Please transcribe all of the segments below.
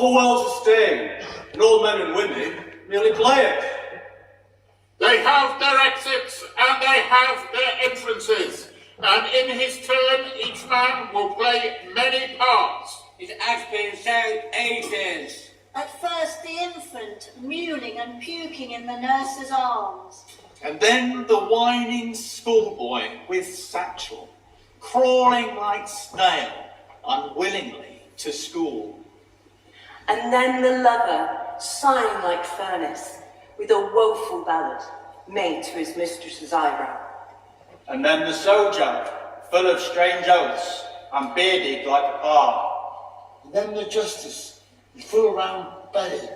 All the world's a stage, and all men and women merely players. They have their exits and they have their entrances, and in his turn each man will play many parts. It has been so ages. At first the infant, mewling and puking in the nurse's arms. And then the whining schoolboy with satchel, crawling like snail, unwillingly to school. And then the lover, sighing like furnace, with a woeful ballad made to his mistress's eyebrow. And then the soldier, full of strange oaths, and bearded like a bar. And then the justice, full round belly.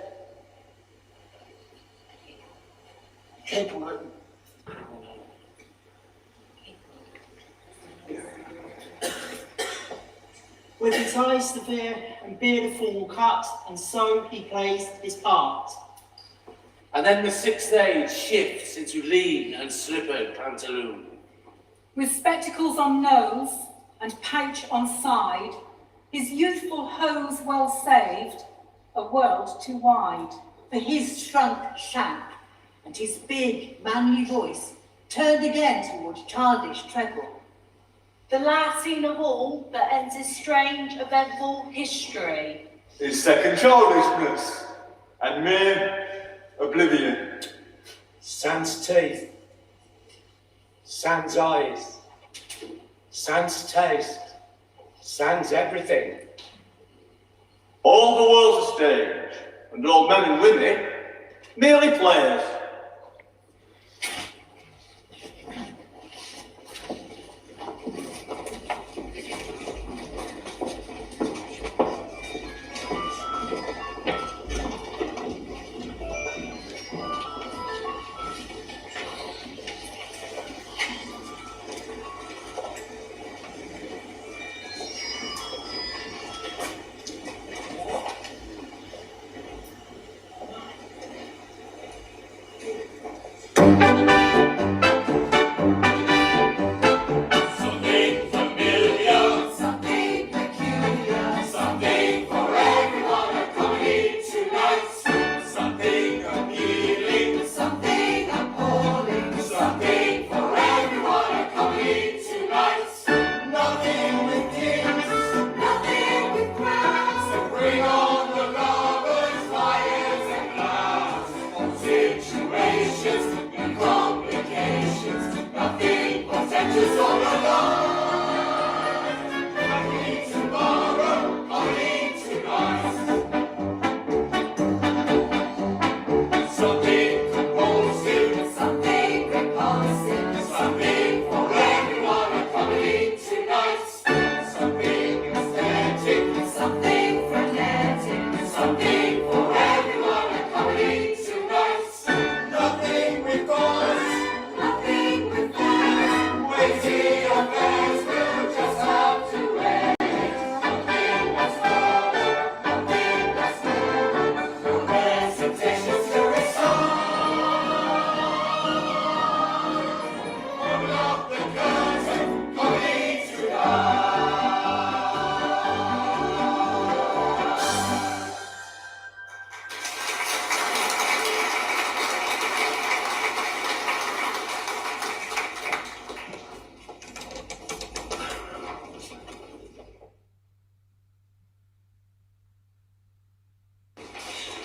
Capable. With his eyes severe and beard a full cut, and so he plays his part. And then the sixth age shifts into lean and slippered pantaloon. With spectacles on nose and pouch on side, his youthful hose well saved, a world too wide. For his shrunk shank and his big manly voice turned again towards childish treble. The last scene of all that ends his strange, eventful history. His second childishness, and mere oblivion. Sans teeth. Sans eyes. Sans taste. Sans everything. All the world's a stage, and all men and women merely players.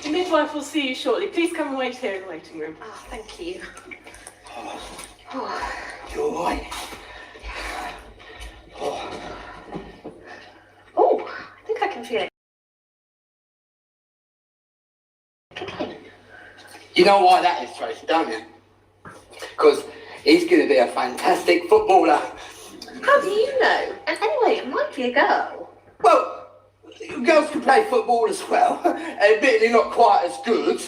The midwife will see you shortly. Please come and wait here in the waiting room. Ah, thank you. You all right? Oh, I think I can feel it. You know why that is, Tracy, don't you? Because he's going to be a fantastic footballer. How do you know? And anyway, it might be a girl. Well, girls can play football as well, admittedly not quite as good.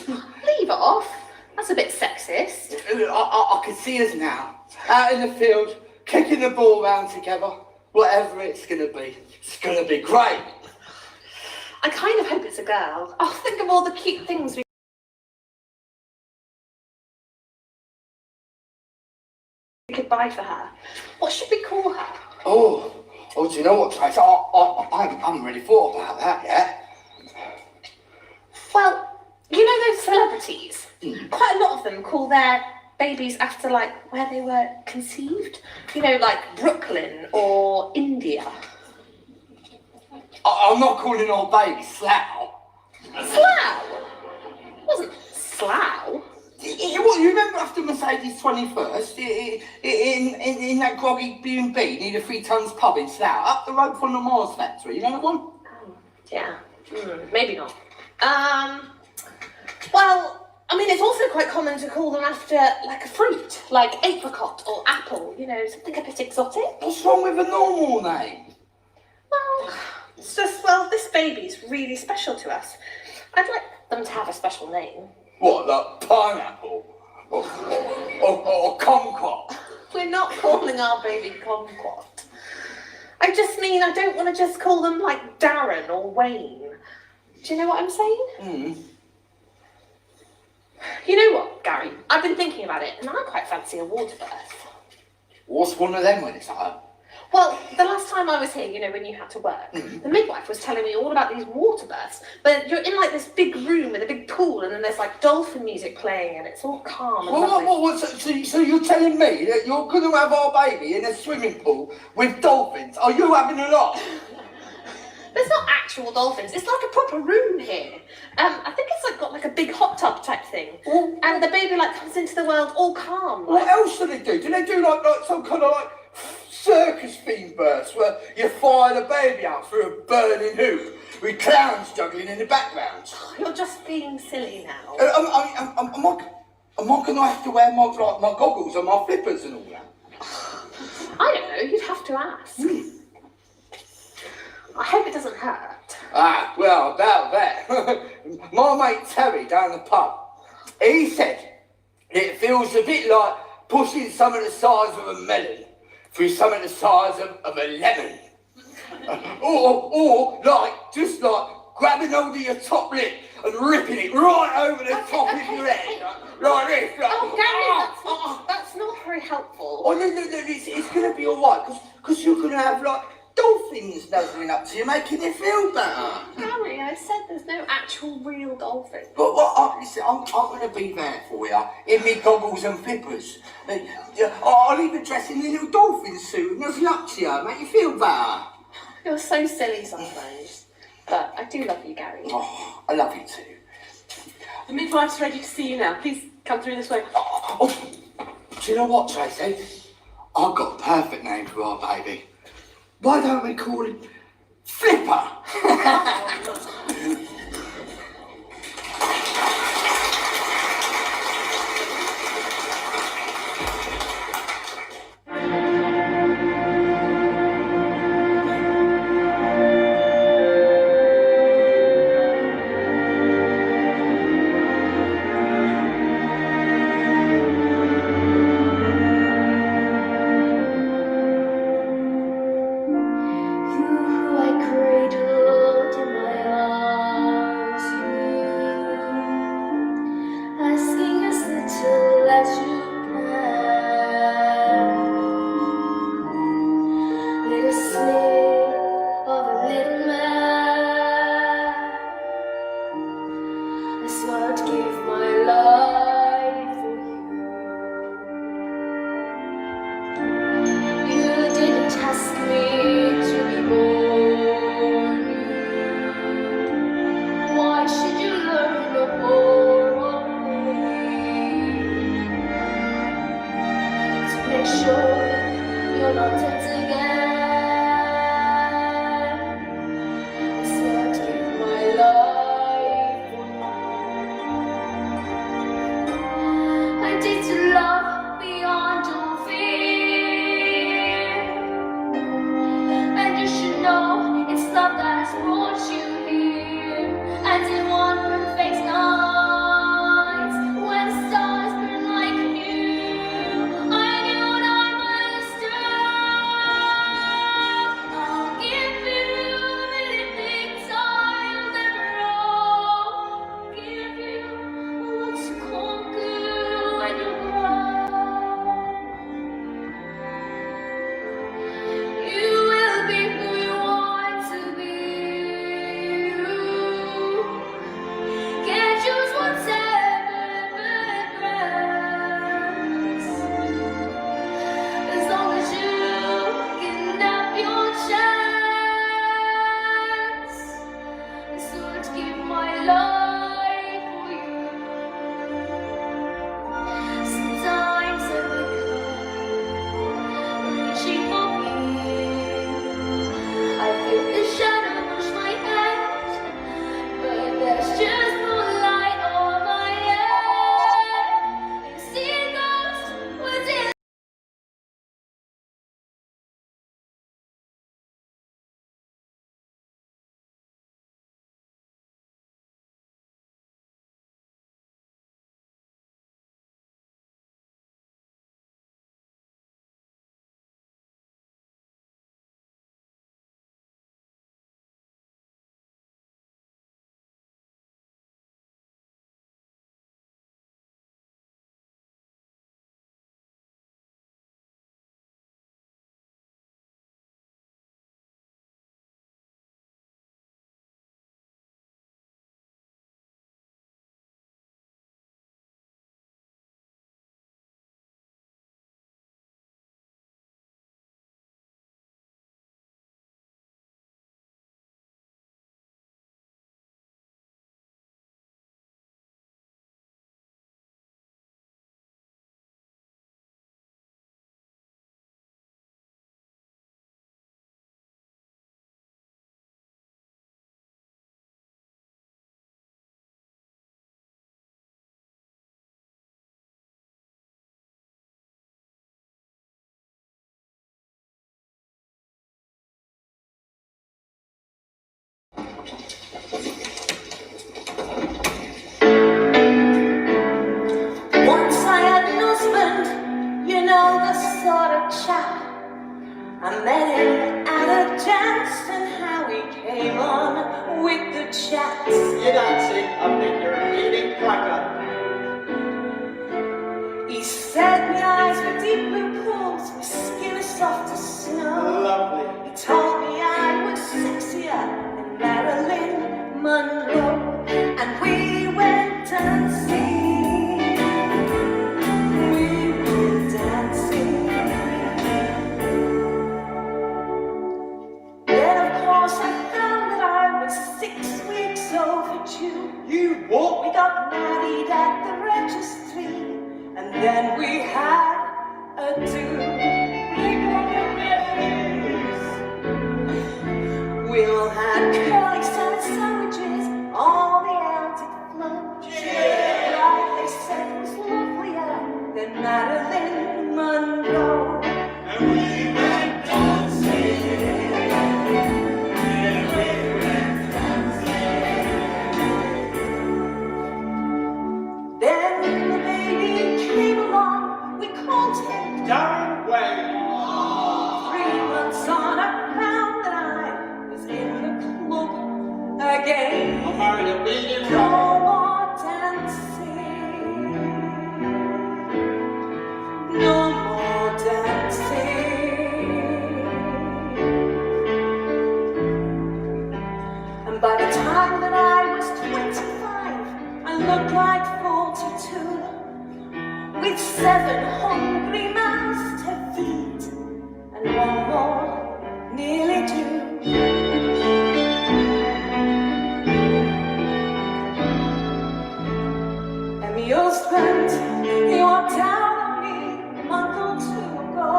Leave off. That's a bit sexist. I can see us now, out in the field, kicking the ball round together. Whatever it's going to be, it's going to be great. I kind of hope it's a girl. Oh, think of all the cute things we could buy for her. What should we call her? Oh, do you know what, Trace? I'm really thought about that, yeah? Well, you know those celebrities? Quite a lot of them call their babies after, like, where they were conceived. You know, like Brooklyn or India. I'm not calling our baby Slough. Slough? It wasn't Slough. What, you remember after Mercedes' 21st, in that groggy B&B near the 3 Tons pub in Slough, up the road from the Mars factory, you know that one? Yeah, maybe not. Well, I mean, it's also quite common to call them after, like, a fruit, like apricot or apple, you know, something a bit exotic. What's wrong with a normal name? Well, it's just, well, this baby's really special to us. I'd like them to have a special name. What, like pineapple? Or kumquat? We're not calling our baby Kumquat. I just mean, I don't want to just call them, like, Darren or Wayne. Do you know what I'm saying? You know what, Gary? I've been thinking about it, and I quite fancy a water birth. What's one of them when it's at home? Well, the last time I was here, you know, when you had to work, the midwife was telling me all about these water births. But you're in, like, this big room with a big pool, and then there's, like, dolphin music playing, and it's all calm and lovely. So you're telling me that you're going to have our baby in a swimming pool with dolphins? Are you having a laugh? There's not actual dolphins. It's like a proper room here. I think it's like got like a big hot tub type thing. And the baby like comes into the world all calm. Like. What else do they do? Do they do like some kind of like circus themed burst where you fire the baby out through a burning hoop with clowns juggling in the background? You're just being silly now. Am I going to have to wear my goggles and my flippers and all that? I don't know. You'd have to ask. I hope it doesn't hurt. Ah, well, about that. My mate Terry down the pub, he said it feels a bit like pushing something the size of a melon through something the size of a lemon. or like, just like grabbing hold of your top lip and ripping it right over the top of your head. Like this. Like, Oh, Gary, that's not very helpful. Oh, no, it's going to be all right, because you're going to have, like, dolphins nuzzling up to you, making you feel better. Gary, I said there's no actual real dolphin. But listen, I'm going to be there for you, in me goggles and flippers. I'll even dress in a little dolphin suit and nuzzle up to you, make you feel better. You're so silly sometimes. But I do love you, Gary. Oh, I love you too. The midwife's ready to see you now. Please come through this way. Do you know what, Tracy? I've got a perfect name for our baby. Why don't we call him Flipper? chats. You're dancing, I think you're a bleeding cracker. He said my eyes were deep blue pools, my skin as soft as snow. Lovely. He told me I was sexier than Marilyn Monroe, and we went dancing. We were dancing. Then of course I found that I was 6 weeks overdue. You what? We got married at the registry, and then we had a do. We all had curly salad sandwiches on the Attic floor. Like they said, was lovelier than Marilyn Monroe. And we went dancing. Then the baby came along, we called him Darren Wayne. 3 months on, I found that I was in the club again. I married a bleeding No rock. more dancing. No more dancing. And by the time that I was 25, I looked like 42, with 7 hungry mouths to feed, and 1 more nearly due. And my husband, he walked out on me a month or 2 ago.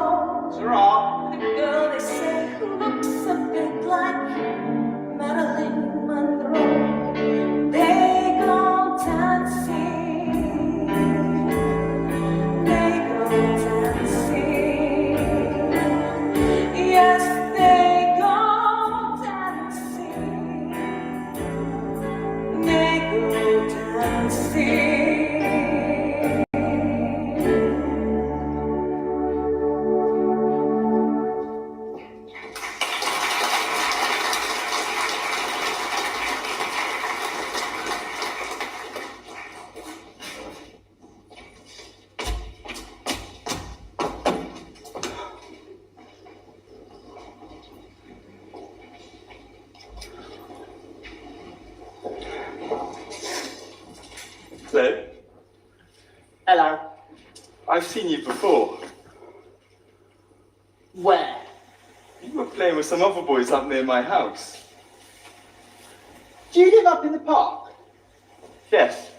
It's alright. With a girl they say who looks a bit like Marilyn Monroe. They go dancing. They go dancing. Yes, they go dancing. They go dancing. Hello. Hello. I've seen you before. Where? You were playing with some other boys up near my house. Do you live up in the park? Yes.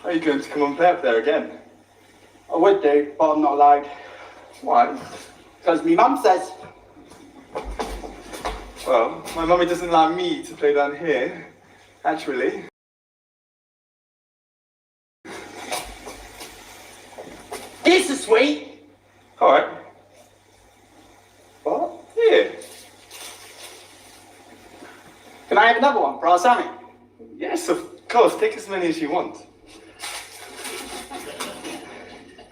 Are you going to come and play up there again? I would do, but I'm not allowed. Why? Because my mum says. Well, my mummy doesn't allow me to play down here, actually. Here's the sweet. Alright. What? Here. Can I have another one for our Sammy? Yes, of course. Take as many as you want.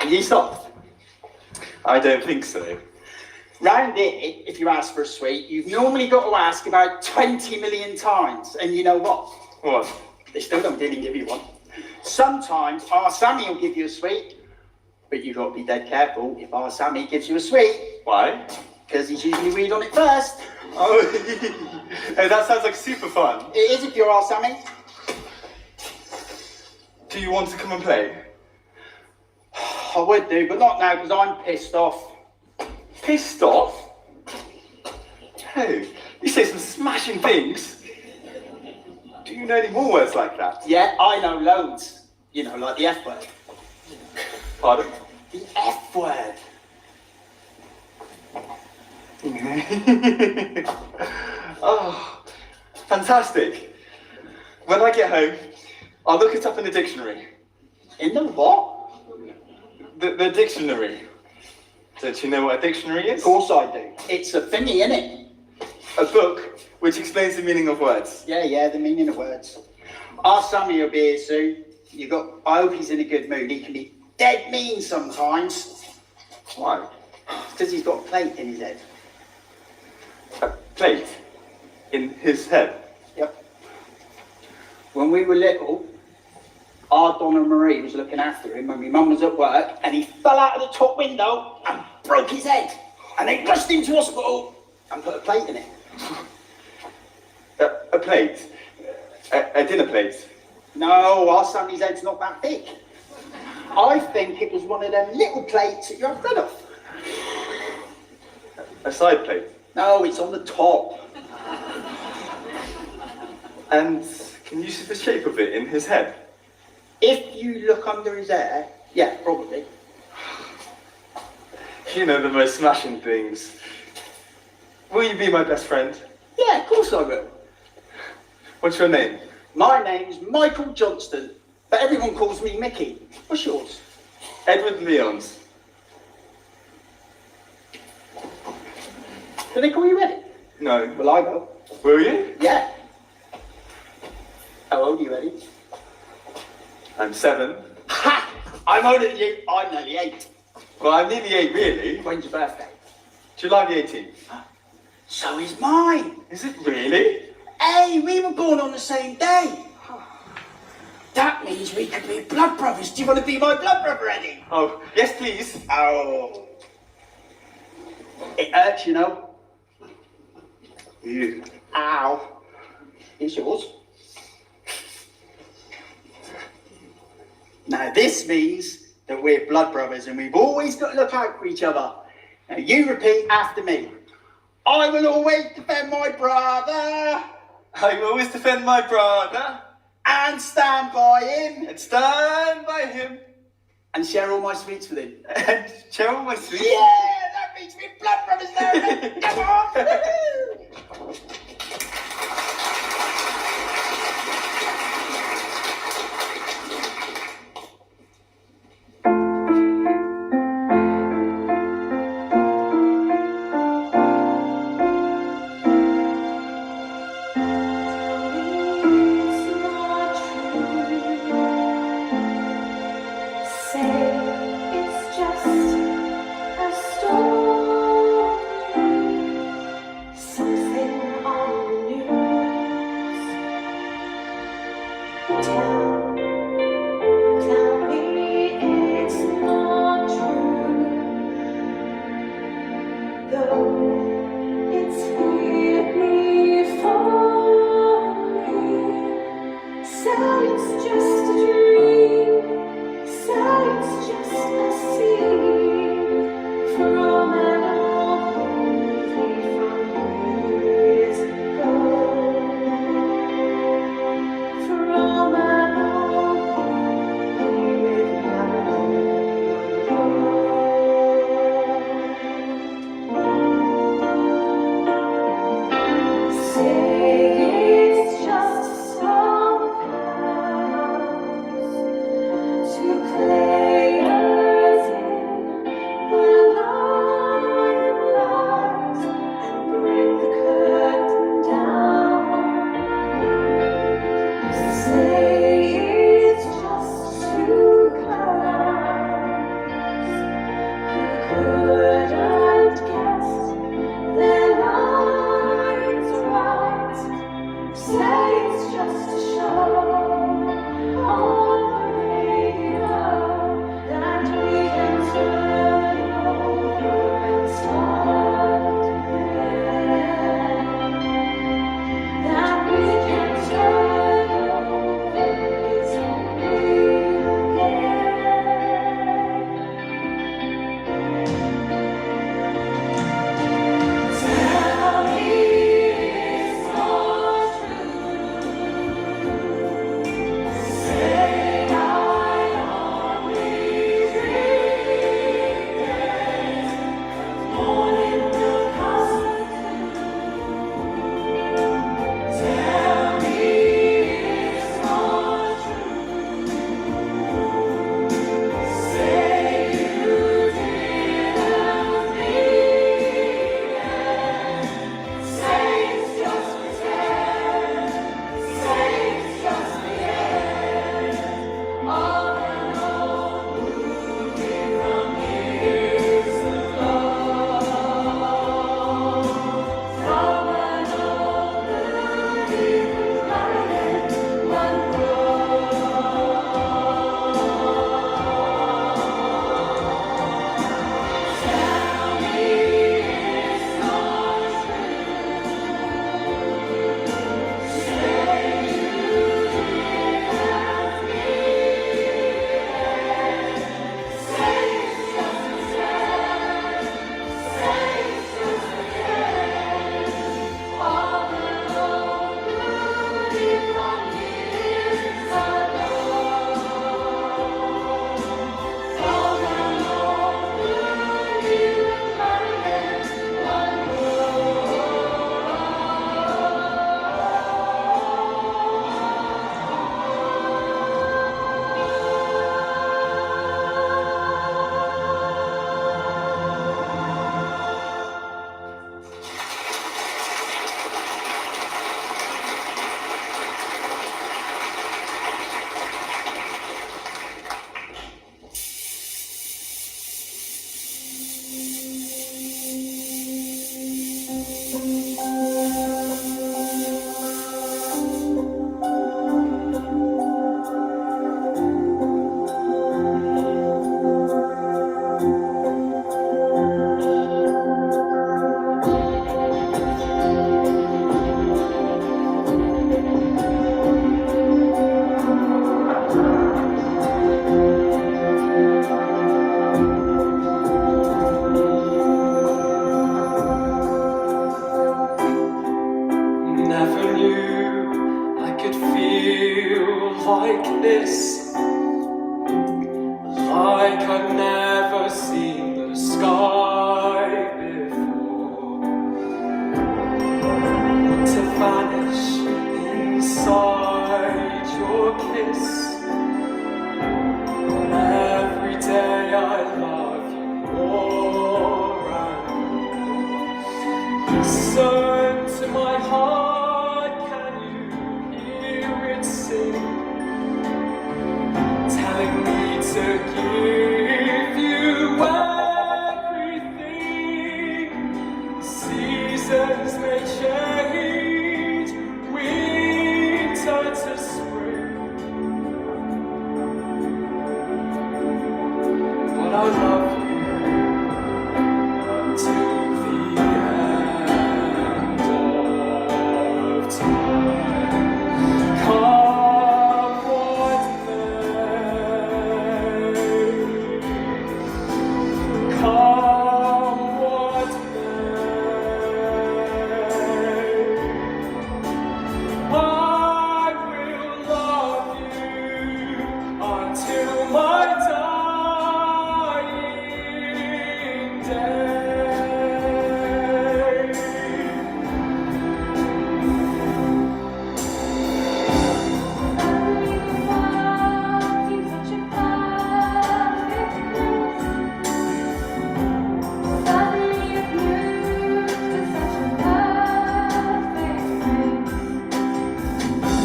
Are you soft? I don't think so. Round here, if you ask for a sweet, you've normally got to ask about 20 million times. And you know what? What? They still don't really give you one. Sometimes our Sammy will give you a sweet, but you've got to be dead careful if our Sammy gives you a sweet. Why? Because he's usually weed on it first. Oh, hey, that sounds like super fun. It is if you're our Sammy. Do you want to come and play? I would do, but not now because I'm pissed off. Pissed off? Hey, you say some smashing things. Do you know any more words like that? Yeah, I know loads. You know, like the F word. Pardon? The F word. Oh, fantastic. When I get home, I'll look it up in the dictionary. In the what? The dictionary. Don't you know what a dictionary is? Of course I do. It's a thingy, innit? A book which explains the meaning of words. Yeah, the meaning of words. Our Sammy will be here soon. I hope he's in a good mood. He can be dead mean sometimes. Why? Because he's got a plate in his head. A plate in his head. Yep. when we were little, our Donna Marie was looking after him when my mum was at work, and he fell out of the top window and broke his head. And they rushed him to hospital and put a plate in it. A plate? A dinner plate? No, our Sammy's head's not that big. I think it was one of them little plates that you have bread off. A side plate? No, it's on the top. And can you see the shape of it in his head? If you look under his hair, yeah, probably. You know the most smashing things. Will you be my best friend? Yeah, of course I will. What's your name? My name's Michael Johnston, but everyone calls me Mickey. What's yours? Edward Leons. Do they call you Eddie? No. Well, I will. Will you? Yeah. How old are you, Eddie? I'm 7. Ha! I'm older than you. I'm nearly 8. Well, I'm nearly 8, really. When's your birthday? July the 18th. So is mine. Is it really? Hey, we were born on the same day. That means we could be blood brothers. Do you want to be my blood brother, Eddie? Oh, yes, please. Oh. It hurts, you know. You. Ow. It's yours. Now this means that we're blood brothers and we've always got to look out for each other. Now you repeat after me. I will always defend my brother. I will always defend my brother. And stand by him. And stand by him. And share all my sweets with him. And share all my sweets. Yeah, that means we're blood brothers now. Come on. like this, like I've never seen the sky before, to vanish inside your kiss. Every day I love you more and more. Listen to my heart, can you hear it sing? Telling me to give you everything. Seasons may change, winter to spring, but I love you until the end of time. Come what may, come what may, I will love you until my dying day.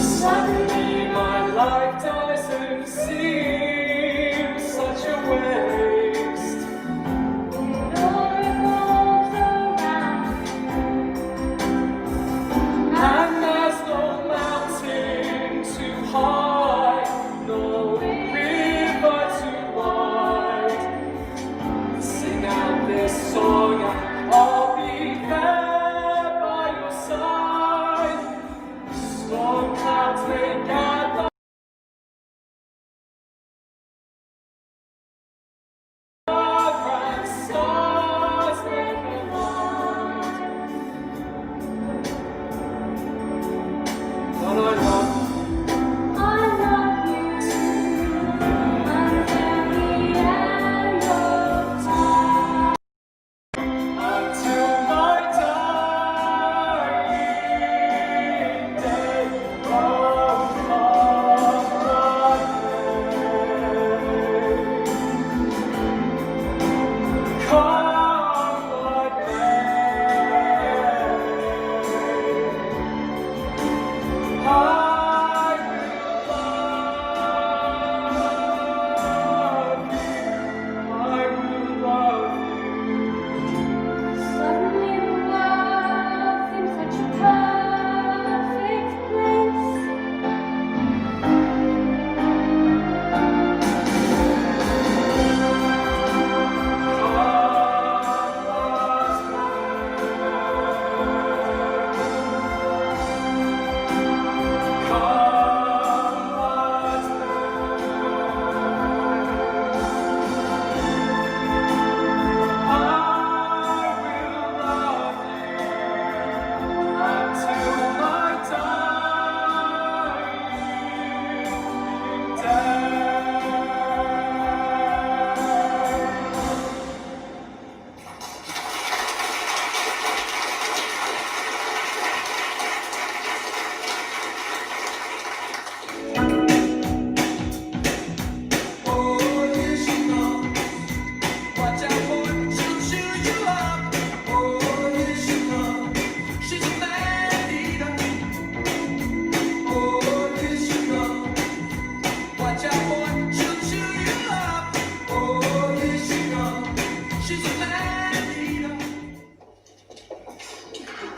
Suddenly my life doesn't seem such a waste. It all revolves around you, and there's no mountain too high, no river too wide. Sing out this song and I'll be there by your side. Storm clouds may gather, and stars may collide, but I love you. I love you too, until the end of time, until my dying day. Come what may, come what may, I will love you. Suddenly the world seems such a perfect place.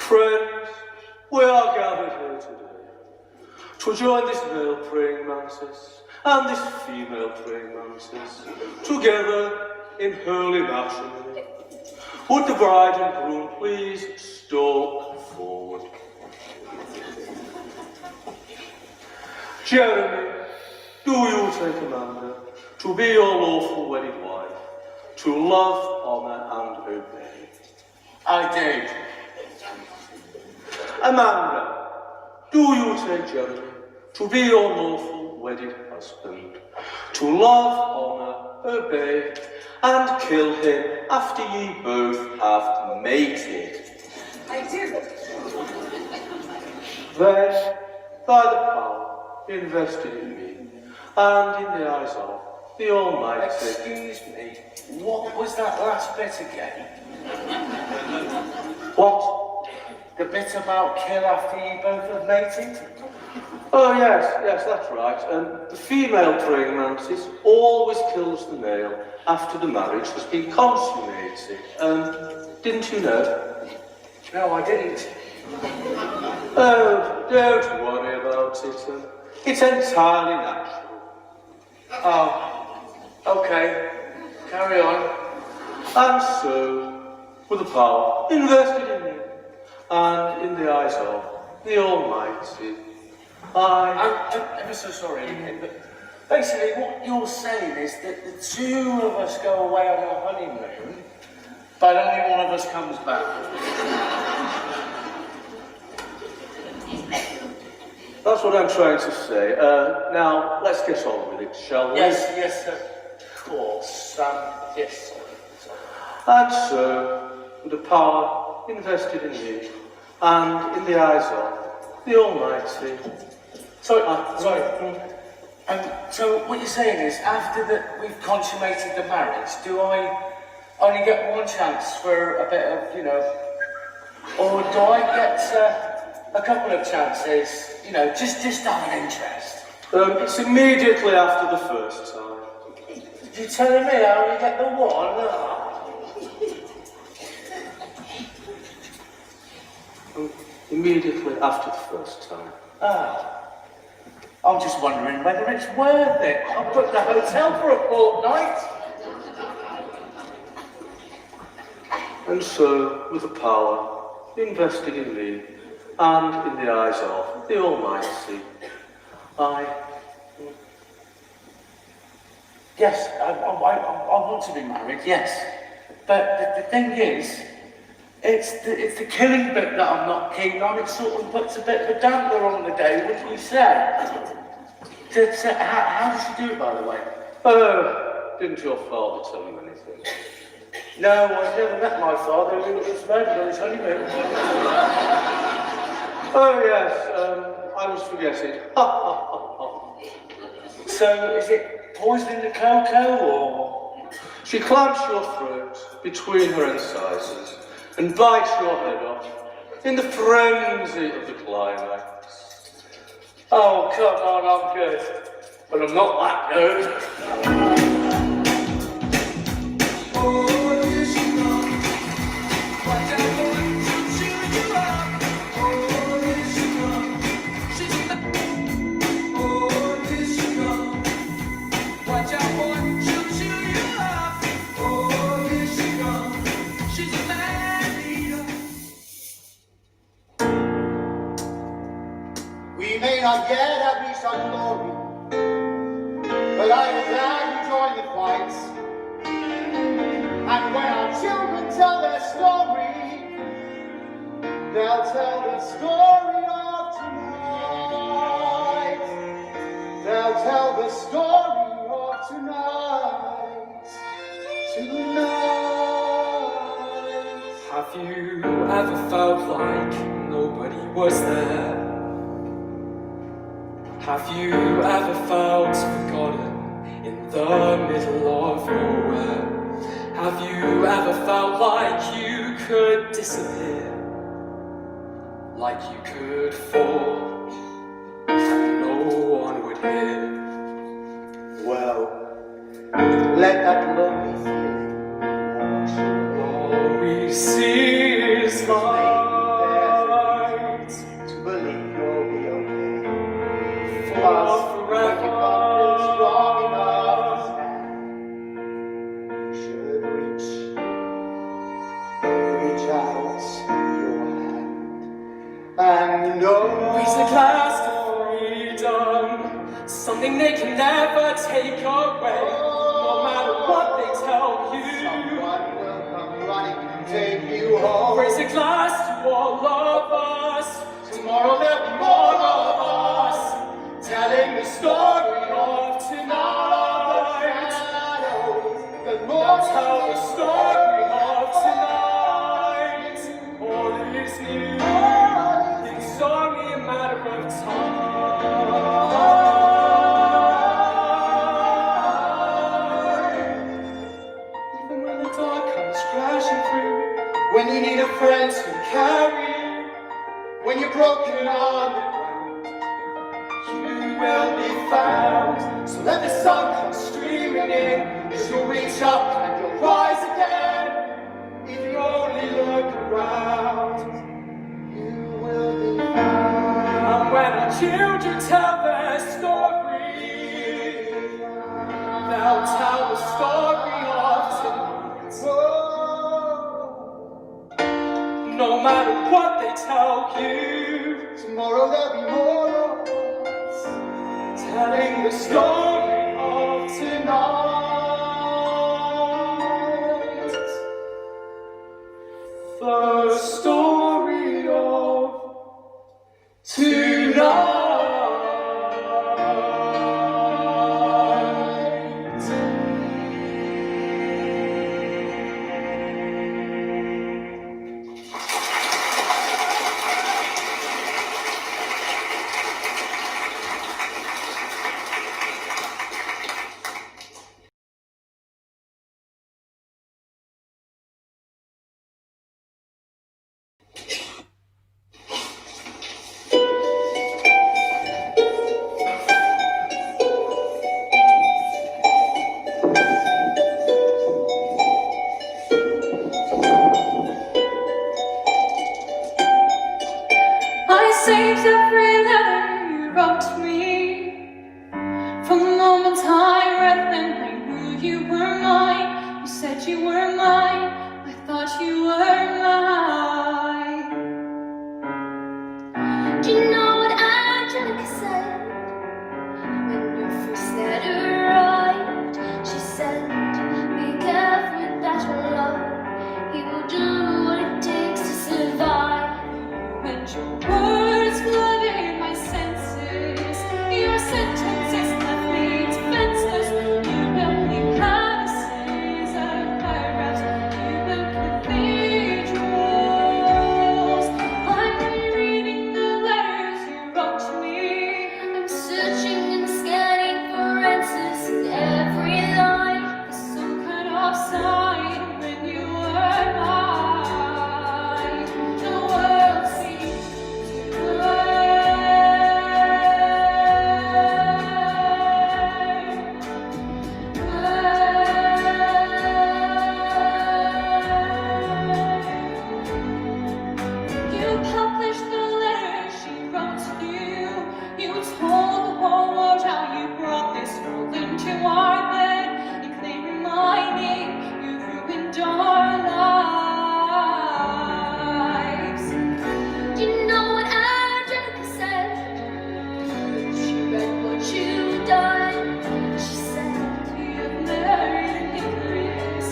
Friends, we are gathered here today to join this male praying mantis and this female praying mantis together in holy matrimony. Would the bride and groom please stalk forward? Jeremy, do you take Amanda to be your lawful wedded wife, to love, honour and obey? I do. Amanda, do you take Jeremy to be your lawful wedded husband, to love, honour, obey, and kill him after ye both have mated. I do. Then, by the power invested in me, and in the eyes of the Almighty. Excuse me, what was that last bit again? What? The bit about kill after you both have mated? Oh yes, that's right. The female praying mantis always kills the male after the marriage has been consummated. Didn't you know? No, I didn't. Oh, don't worry about it. It's entirely natural. Oh, okay. Carry on. And so, with the power invested in me, and in the eyes of the Almighty, I'm ever so sorry, but basically what you're saying is that the two of us go away on our honeymoon, but only one of us comes back. That's what I'm trying to say. Now, let's get on with it, shall we? Yes, sir. Of course. Yes, sir. And so, with the power invested in me, and in the eyes of the Almighty. Sorry. So what you're saying is, after we've consummated the marriage, do I only get one chance for a bit of, or do I get a couple of chances, just out of interest? It's immediately after the first time. You're telling me I only get the one? Immediately after the first time. I'm just wondering whether it's worth it. I'll book the hotel for a fortnight. And so, with the power invested in me, and in the eyes of the Almighty, Yes, I want to be married, yes. But the thing is, it's the killing bit that I'm not keen on. It sort of puts a bit of a damper on the day, wouldn't you say? How does she do it, by the way? Didn't your father tell you anything? No, I've never met my father. He was married on his honeymoon. Oh yes, I was forgetting. So, is it poisoning the cocoa, or? She clamps your throat between her incisors and bites your head off in the frenzy of the climax. Oh, come on, I'm good. But I'm not that good. We may not get every such glory, but I am glad you joined the fight. And when our children tell their story, they'll tell the story of tonight. They'll tell the story of tonight. Have you ever felt like nobody was there? Have you ever felt forgotten in the middle of nowhere? Have you ever felt like you could disappear? Like you could fall and no one would hear? Well, let that lonely feeling wash away. All we see is light. To believe you'll be okay. For forever. When your is strong enough to stand, you should reach out your hand and know. Raise a glass to freedom, something they can never take away. No matter what they tell you, someone will come running and take you home. Raise a glass to all of us. Tomorrow there'll be more of us telling the story you're broken on the ground, you will be found. So let the sun come streaming in, as you'll reach up and you'll rise again. If you only look around, you will be found. And when our children tell their story, they'll tell the story of tonight. No matter what they tell you, tomorrow there'll be more of us telling the story of tonight. The story of tonight. I saved every letter you wrote to me. From the moment I read them, I knew you were mine. You said you were mine, I thought you were mine. Do you know what Angelica said when your first letter arrived? She said, be careful that your love, he will do what it takes to survive. And your words flooded my senses. Your sentences left me defenseless. You built me palaces of paragraphs. You built cathedrals. I'm rereading the letters you wrote to me. I'm searching and scanning for answers in every line. There's some kind of sign when you were mine. The world seems to burn. You published the letter she wrote to you. You told the whole world how you brought this world into our bed. You claimed my name, you ruined our lives. Do you know what Angelica said? She read what you've done. She said, You've married Nicholas,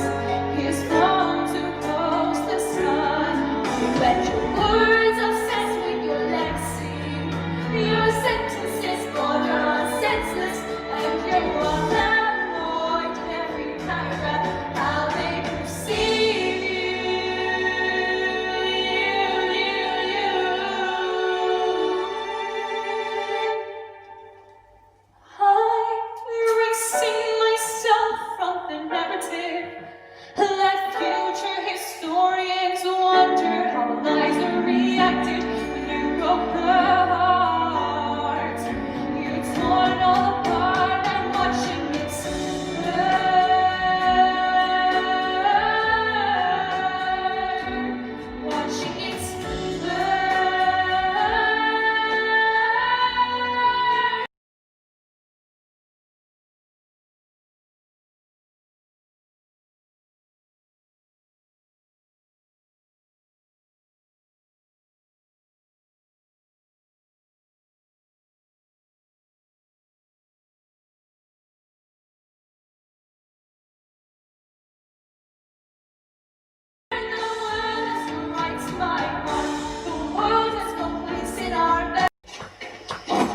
he's gone to close the sun. you read your words obsessed with your legacy. Your sentences border senseless, and you're all that in every paragraph, how they perceive I'm erasing myself from the narrative. Let future historians wonder how Eliza reacted when you broke her heart. You tore it all apart, I'm watching it burn. Watching it burn.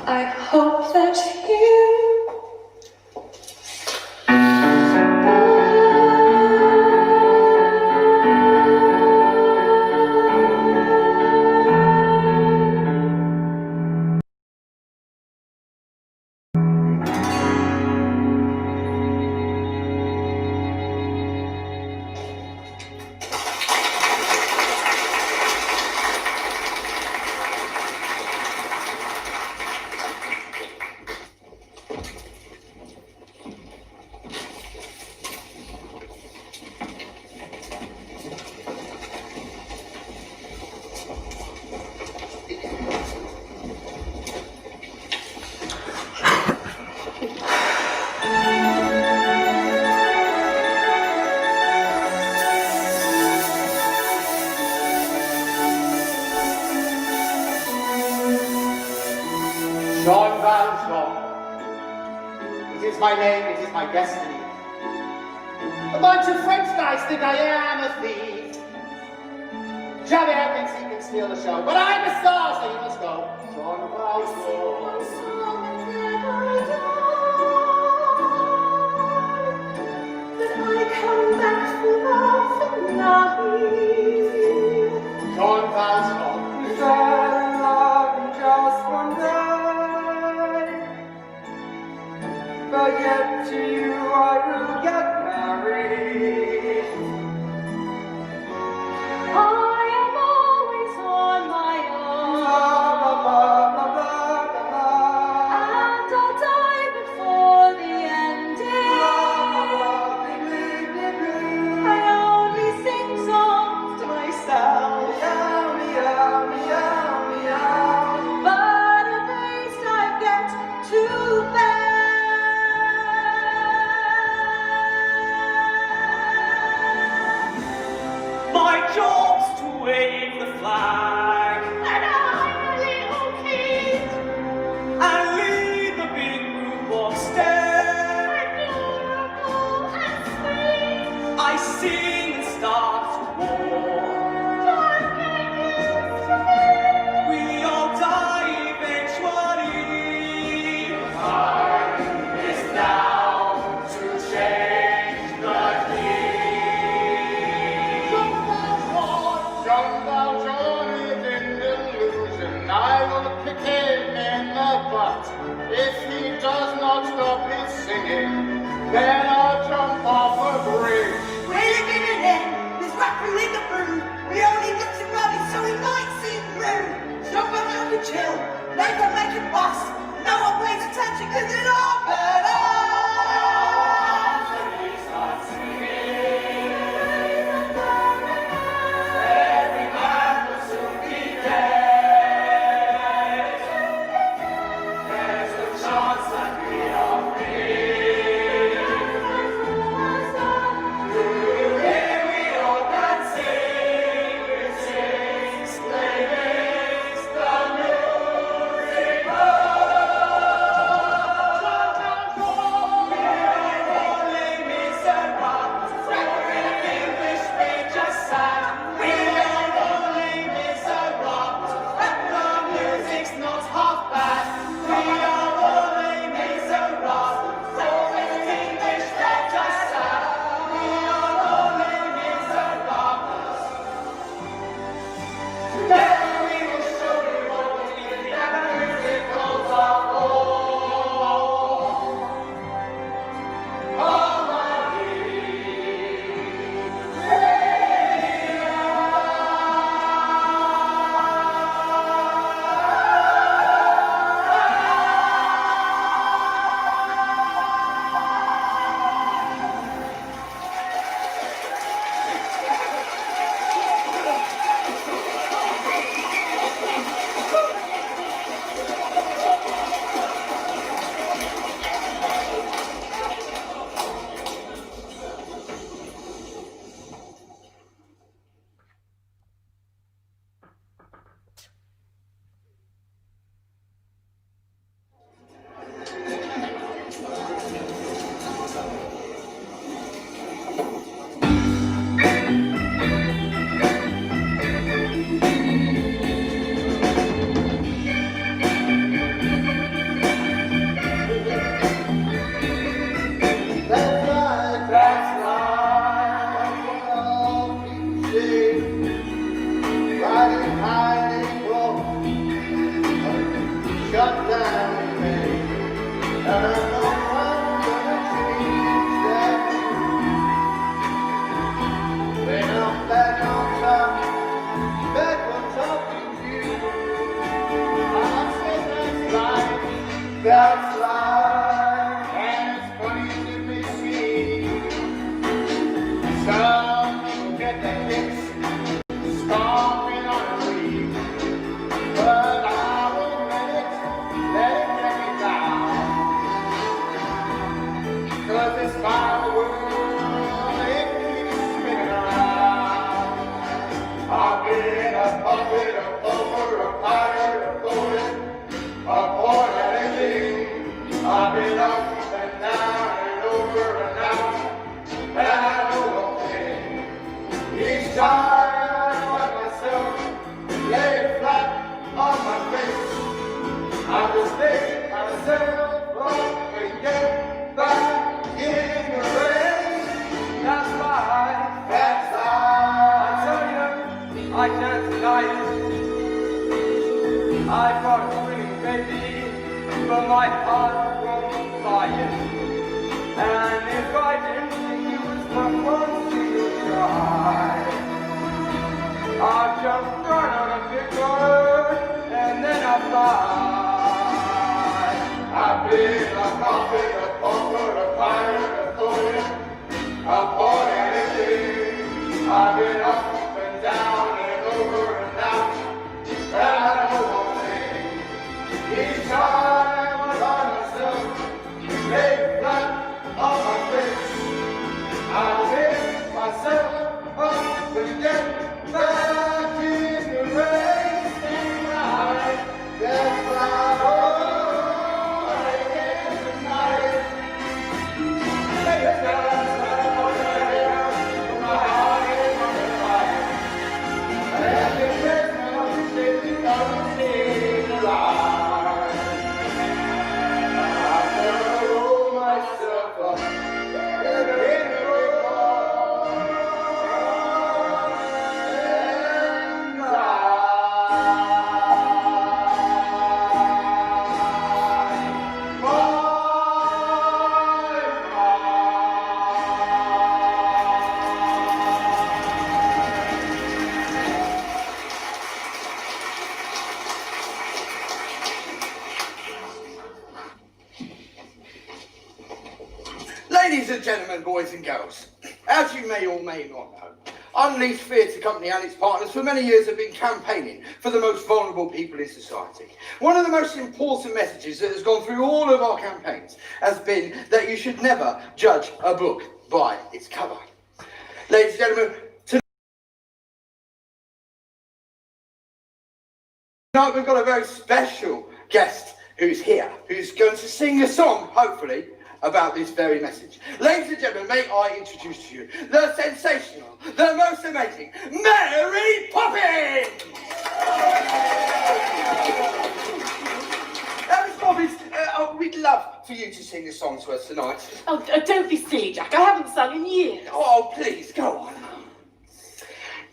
I hope that you Jean Valjean. It is my name, it is my destiny. A bunch of French guys think I am a thief. Javert thinks he can steal the show, but I'm a star, so he must go. Jean Valjean. I come back for love and night. Jean Valjean. We fell in love in just one day. But yet to you I will get married. I am always on my own. And I'll die before the ending. I only sing songs to myself. But at least I get to bed. My job's to wave the flag And I'm a little kid. and lead the big group of stairs. Adorable and sweet. I sing and start to walk. Don't get used to me. We all die eventually. Time is now to change the key. Jean Valjean is in delusion. I will kick him in the butt. If he does not stop his singing, then I'll jump off a bridge. We're living in it. There's racking in the room. We only looked at rubbish so he might seem rude. Someone have to chill. They can make it bust. No one pays attention because it's all better. Every man will soon be dead. There's a chance that we are free. Here we all can sing, we sing, slavings, the music That's life, and it's funny as it may seem. Some people get their kicks stomping on a tree, but I won't let it get me down. 'Cause this fine world, it keeps spinning around. I've been a puppet, a poker, a pirate, a poet, a poet. I just make myself up and get back in the rain. That's life. That's life. I tell you, I can't deny it. I've got a dream, baby, but my heart won't buy it. And if I didn't think it was my one single try, I'll jump right on a big bird and then I'll fly. I've been a puppet, a pauper, a pirate, a poet, a poet anything. I've been up and down and over and out, and I know one thing. Each time I find myself laid flat on my face, I pick myself up and get back in the race. And that's my home, I can't deny it. It's just my heart is on fire. And the Christmas is coming alive. I'm gonna roll myself up in the Ladies and gentlemen, boys and girls, as you may or may not know, Unleashed Theatre Company and its partners for many years have been campaigning for the most vulnerable people in society. One of the most important messages that has gone through all of our campaigns has been that you should never judge a book by its cover. Ladies and gentlemen, tonight we've got a very special guest who's here, who's going to sing a song, hopefully, about this very message. Ladies and gentlemen, may I introduce to you the sensational, the most amazing Mary Poppins! Miss Poppins, we'd love for you to sing a song to us tonight. Oh, don't be silly, Jack. I haven't sung in years. Oh, please, go on.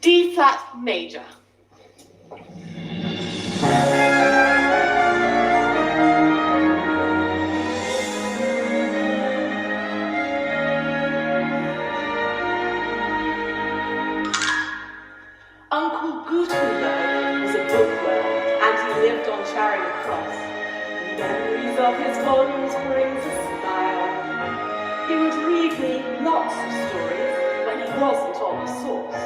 D flat major. Uncle Gutenberg was a bookworm, and he lived on Charing Cross. Memories of his volumes brings a smile. He would read me lots of stories when he wasn't on the source.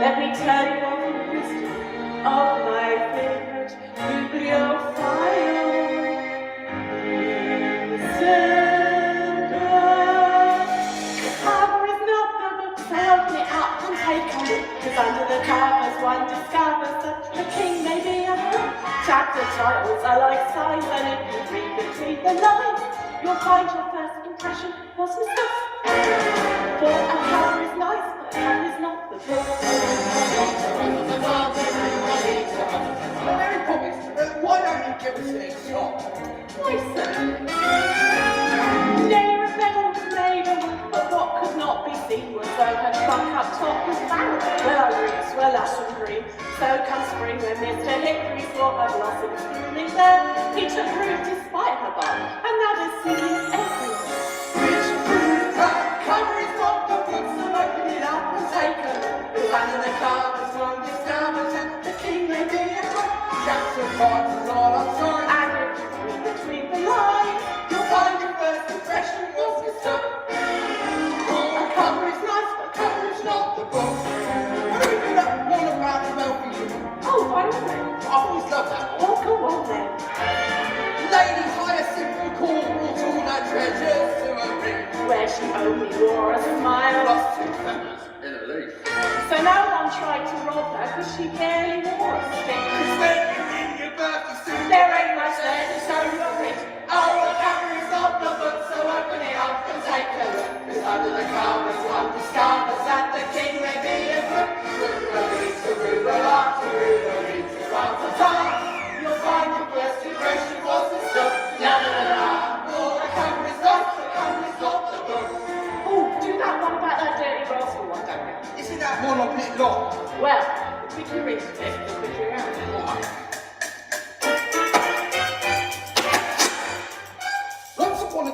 Let me tell you of the wisdom of my favorite bibliophile. Cover is not the book, so open it up and take a look. 'Cause under the covers one discovers that the king may be a book. Chapter titles are like signs, and if you read between the lines, you'll find your first impression was mistakes. For a cover is nice, but a cover is not the book. Mary Poppins, why don't you give us a song? Why, sir? Ne'er a bell was made of wood, but what could not be seen was though her trunk up top was barren. Well, our roots were lush and green, so come spring when Mr. Hickory saw her blossoms blooming there, he took root despite her bark, and now there's singing everywhere. Which proves that cover is not the book, so open it up and take a look. 'Cause under the covers one discovers that the king may be a book. Chapter parts is all outside, and if you read between the lines, you'll find your first impression was mistook. A cover is nice, but cover is not the book. Maybe that one about the bell for you. Oh, why not then? I've always loved that one. Oh, go on then. Lady Hyacinth the Court brought all her treasures to a ring, where she only wore a smile. Lost 2 feathers in a leaf. So no one tried to rob her, 'cause she barely wore a stick. When you're in your birthday suit, there ain't much there to show your wit. Oh, the cover is not the book, so open it up and take a look. 'Cause under the covers one discovers that the king may be a book. You'll find your first impression was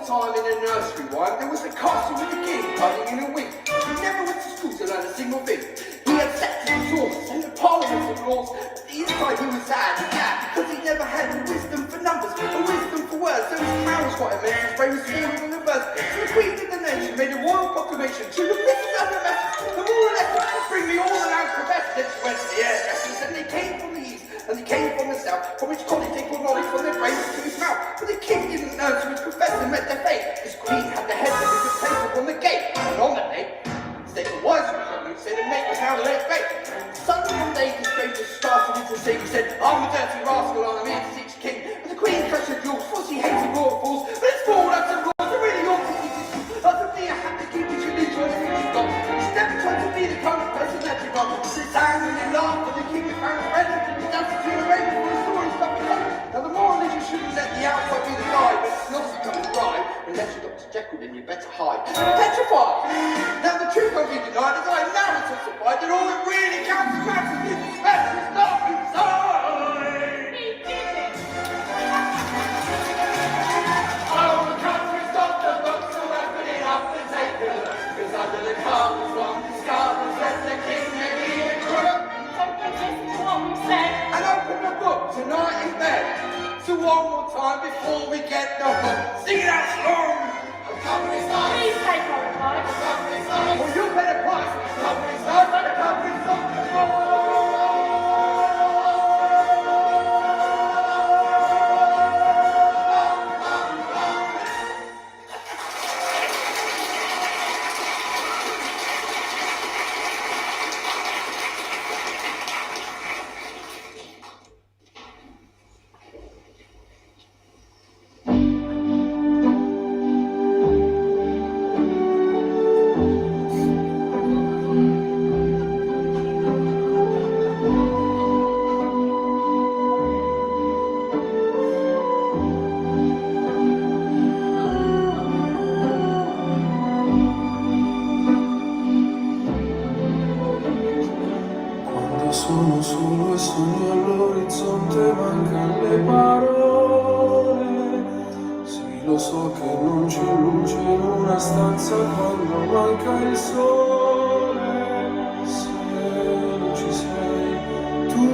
time in the nursery rhyme, there was a castle with a king hiding in a wing. He never went to school to learn a single thing. He had scepters and swords and the parliaments of laws. But the inside he was sad and mad because he never had the wisdom for numbers or wisdom for words. So his crown was quite a man, his brain was falling on the birds. So the Queen of the nation made a royal proclamation to the missus and the message. The more or less bring me all the land professors. Then she went to the hairdressers and they came from the east and they came from the south, from which college they put knowledge from their brains to his mouth. But the king didn't know, so his professor met their fate. His queen had the head of his paper from the gate, and on that day, instead of wise woman, said the mate was now late fate. Suddenly one day the stranger started to sing. He said, I'm a dirty rascal, I'm here to teach king. And the queen questioned yours, for she hated royal fools. But it's all out of laws, they're really your fools. Not to be a happy king, you should enjoy the things you've got. She's never tried to be the kind of person that you got. She sang and they laughed, but the king found a friend. He danced to the rain for the story stuff behind. Now the moral is you shouldn't let the outside be the guide. When it's not coming right, unless you're Dr. Jekyll, then you better hide. Petrified! Now the truth won't be denied, as I now testified that all that really counts is matters is respect and stuff inside! He did it! Oh, the country's got the books, so open it up and take a look. Cause under the covers on the scarlet says the king may be a crook. So listen to what we said. And open the book tonight in bed. So one more time before we get the hook. Sing it out strong! The company's not. Please take our advice. The company's not. Well, you better price. The company's not. The company's not. Sono solo e sogno all'orizzonte, mancano le parole. Sì, lo so che non c'è luce in una stanza quando manca il sole. Se non ci sei, tu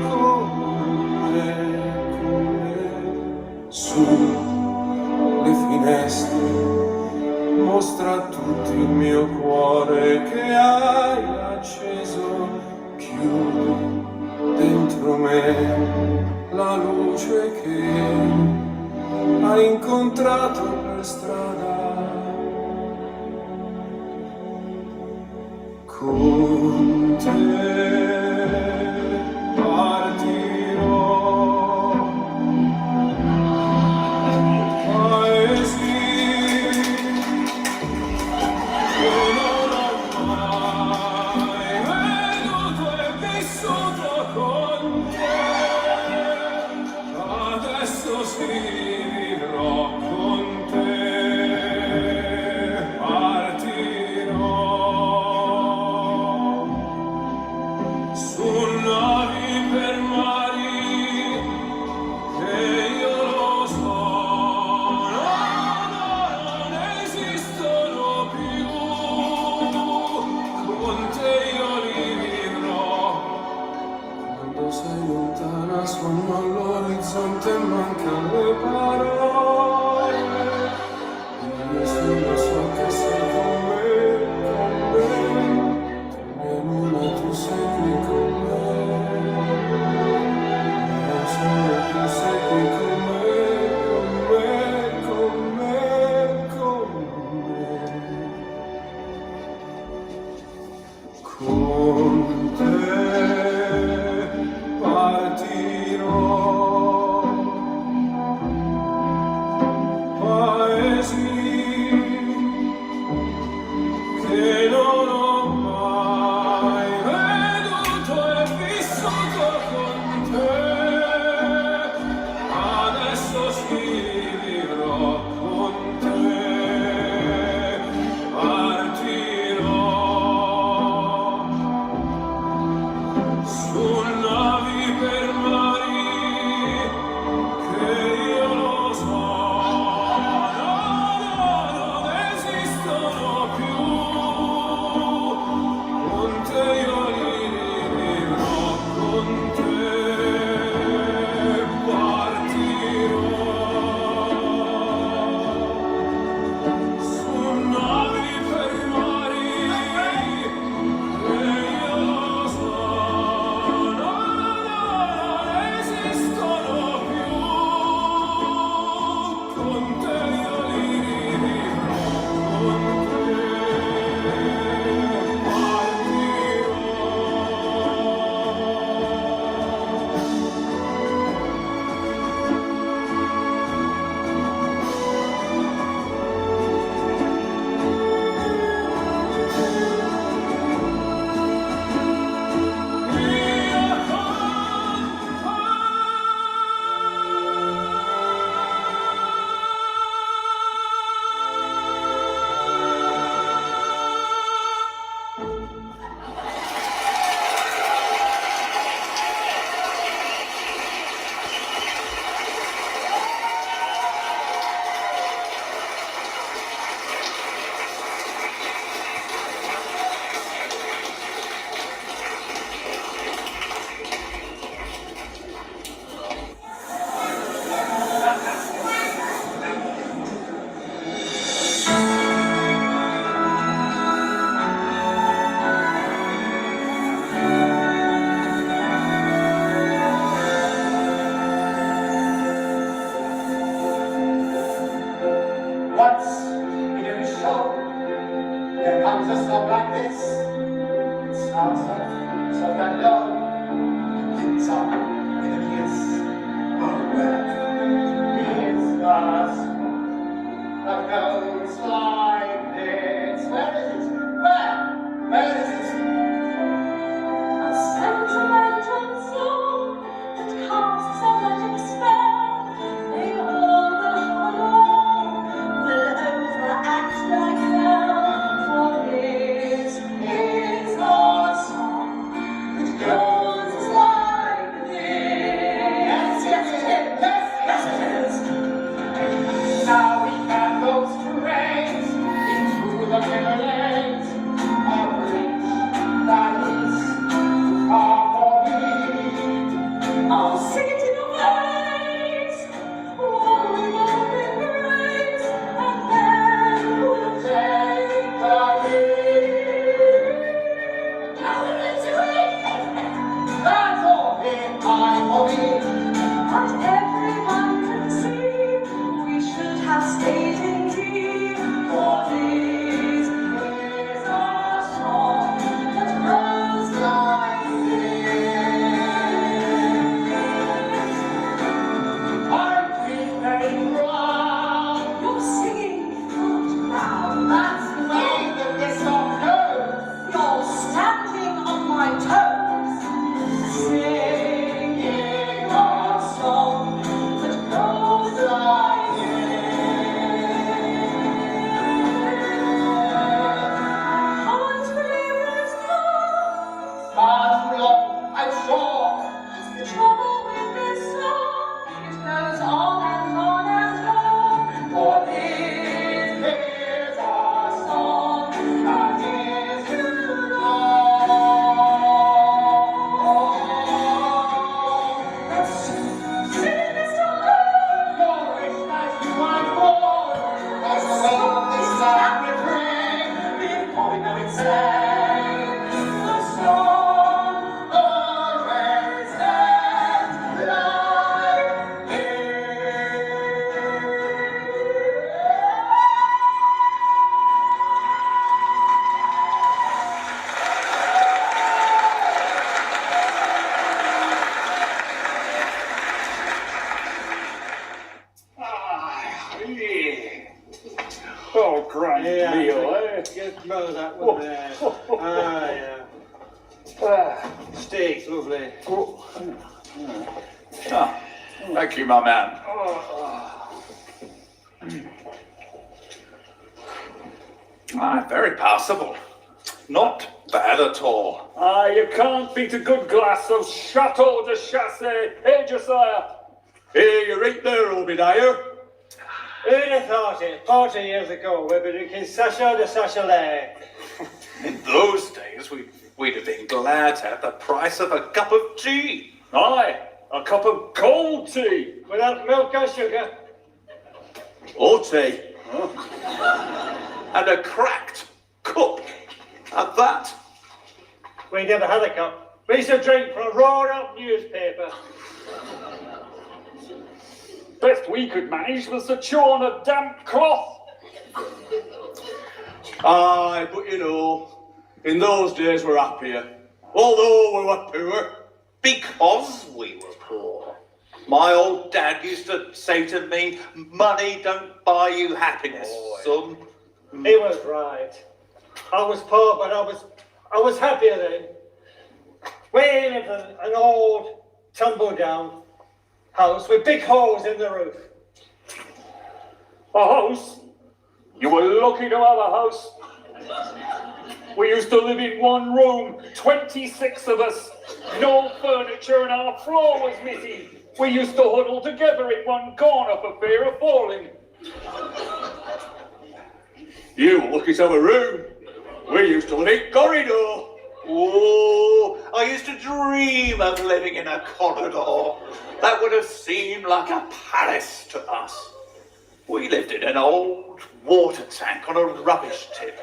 con me. Su le finestre, mostra a tutti il mio cuore che hai acceso. Chiudo dentro me la luce che hai incontrato per strada. Con te partirò paesi che non ho mai veduto e vissuto con te. Adesso sì, vivrò con te, partirò su navi per mari che io lo so, non esistono più. Con te io li vivrò. Quando sei lontana sogno all'orizzonte e mancano le parole. Io solo so che sei con me, con me. Tu mia luna, tu sei qui con me. Io solo tu sei qui con me, con me, con me, con me. Con te partirò grand meal, eh? Get more of that one there. Ah, yeah. Steaks, lovely. Thank you, my man. Very passable. Not bad at all. You can't beat a good glass of Chateau de Chasse, eh, Josiah? Here, you right there, Obadiah. Who'd have thought it? 40 years ago, we'd be drinking Sacha de Sachet. In those days, we'd have been glad to have the price of a cup of tea. Aye, a cup of cold tea. Without milk or sugar. Or tea. And a cracked cup at that. We never had a cup. We used to drink from a rolled-up newspaper. Best we could manage was to chew on a damp cloth. Aye, but you know, in those days we're happier. Although we were poor. Because we were poor. My old dad used to say to me, money don't buy you happiness, son. He was right. I was poor, but I was happier then. We lived in an old, tumble-down house with big holes in the roof. A house? You were lucky to have a house. We used to live in one room, 26 of us. No furniture and our floor was missing. We used to huddle together in one corner for fear of falling. You were lucky to have a room. We used to live in corridor. Oh, I used to dream of living in a corridor. That would have seemed like a palace to us. We lived in an old water tank on a rubbish tip.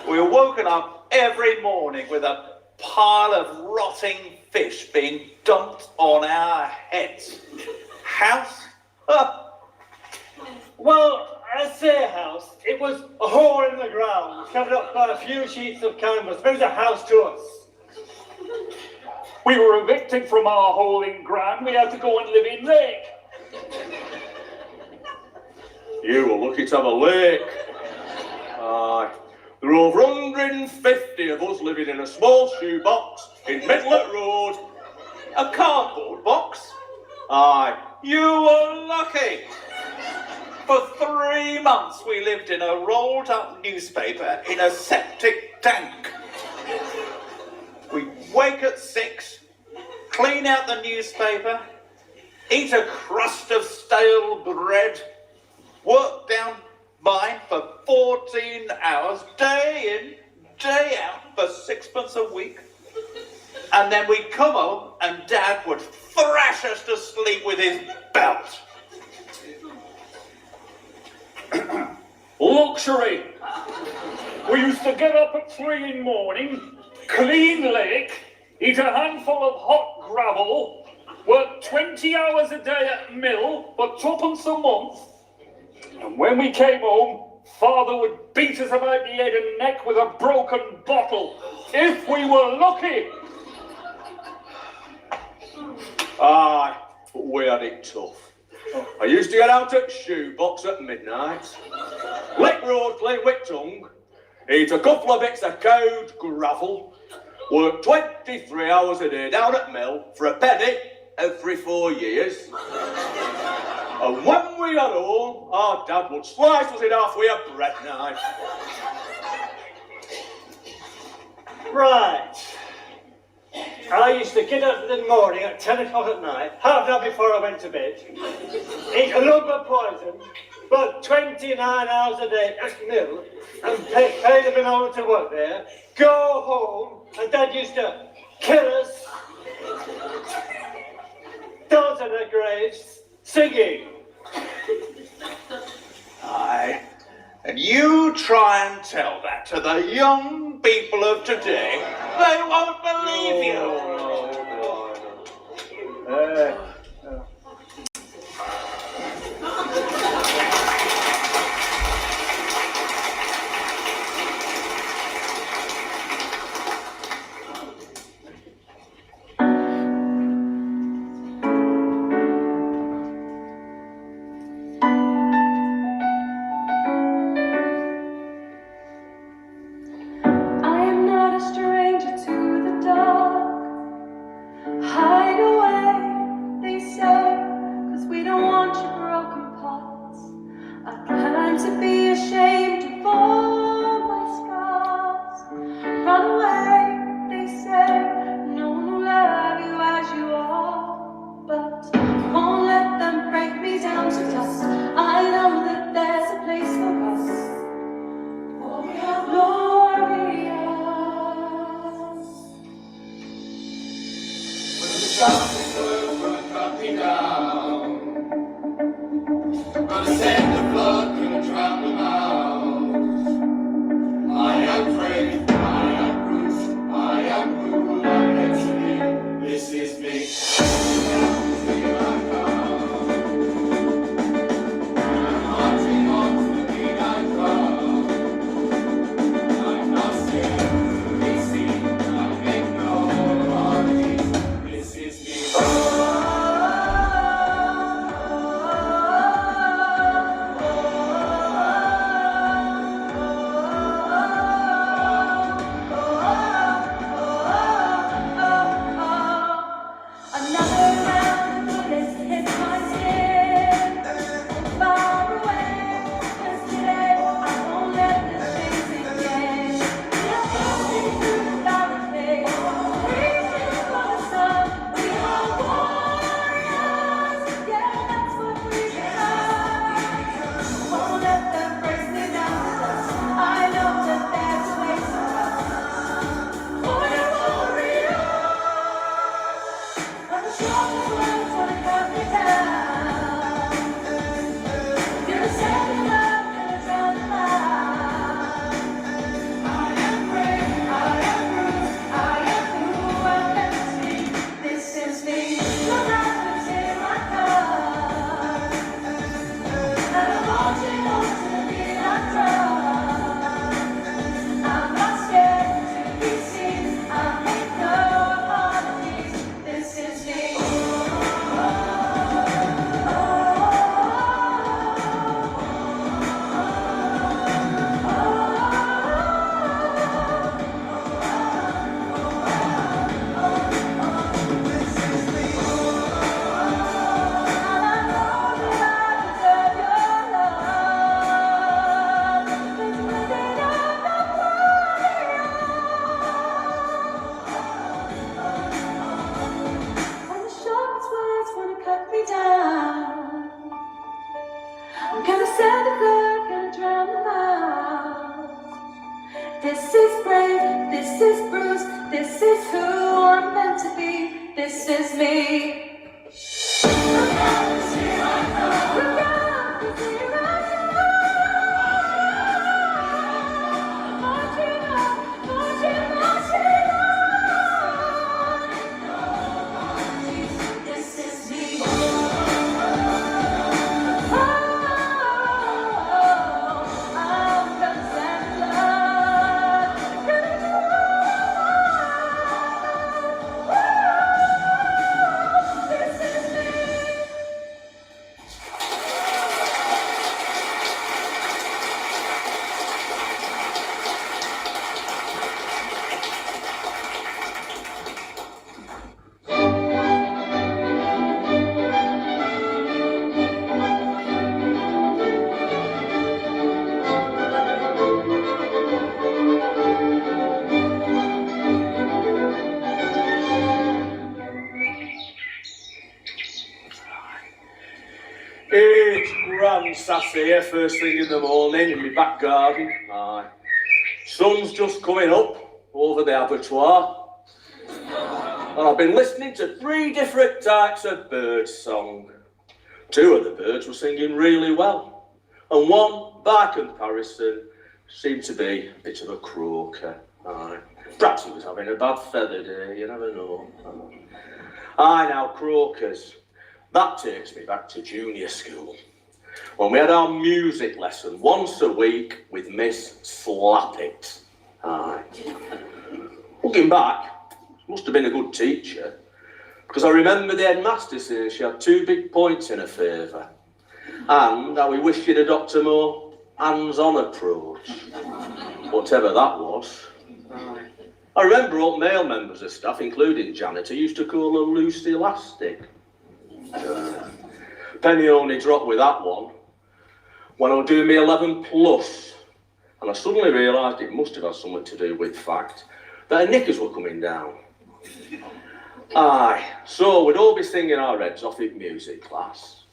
We were woken up every morning with a pile of rotting fish being dumped on our heads. House? Well, I say house. It was a hole in the ground, covered up by a few sheets of canvas. It was a house to us. We were evicted from our hole in ground. We had to go and live in lake. You were lucky to have a lake. Aye. There were over 150 of us living in a small shoebox in Midlet Road. A cardboard box? Aye, you were lucky. For 3 months we lived in a rolled up newspaper in a septic tank. We'd wake at 6, clean out the newspaper, eat a crust of stale bread, work down mine for 14 hours, day in, day out, for 6 months a week. And then we'd come home and Dad would thrash us to sleep with his belt. Luxury. We used to get up at 3 in the morning, clean lake, eat a handful of hot gravel, work 20 hours a day at mill for 2pence a month, and when we came home, Father would beat us about the head and neck with a broken bottle, if we were lucky. Aye, but we had it tough. I used to get out at shoebox at midnight, lick road clean with tongue, eat a couple of bits of cowed gravel, work 23 hours a day down at mill for a penny every 4 years. And when we got home, our Dad would slice us in half with a bread knife. Right. I used to get up in the morning at 10 o'clock at night, half an hour before I went to bed, eat a lump of poison, work 29 hours a day at mill, and pay them in order to work there, go home, and Dad used to kill us, dolls in their graves, singing. Aye. And you try and tell that to the young people of today, they won't believe you. But I said the flood couldn't drown them out. I am Craig, I am Bruce, I am who I'm meant to be. This is me. This is brave, this is Bruce, this is who I'm meant to be, this is me. It's grand sassy here, first thing in the morning in my back garden. Aye. Sun's just coming up over the abattoir. And I've been listening to 3 different types of bird song. 2 of the birds were singing really well. And one, by comparison, seemed to be a bit of a croaker. Aye. Perhaps he was having a bad feather day, you never know. Aye, now, croakers. That takes me back to junior school, when we had our music lesson once a week with Miss Slappit. Aye. Looking back, she must have been a good teacher, because I remember the headmaster saying she had 2 big points in her favour, and how we wished she'd adopt a more hands-on approach, whatever that was. Aye. I remember all male members of staff, including janitor, used to call her Lucy Elastic. Penny only dropped with that one when I was doing my 11 plus, and I suddenly realised it must have had something to do with the fact that her knickers were coming down. Aye, so we'd all be singing our heads off in music class,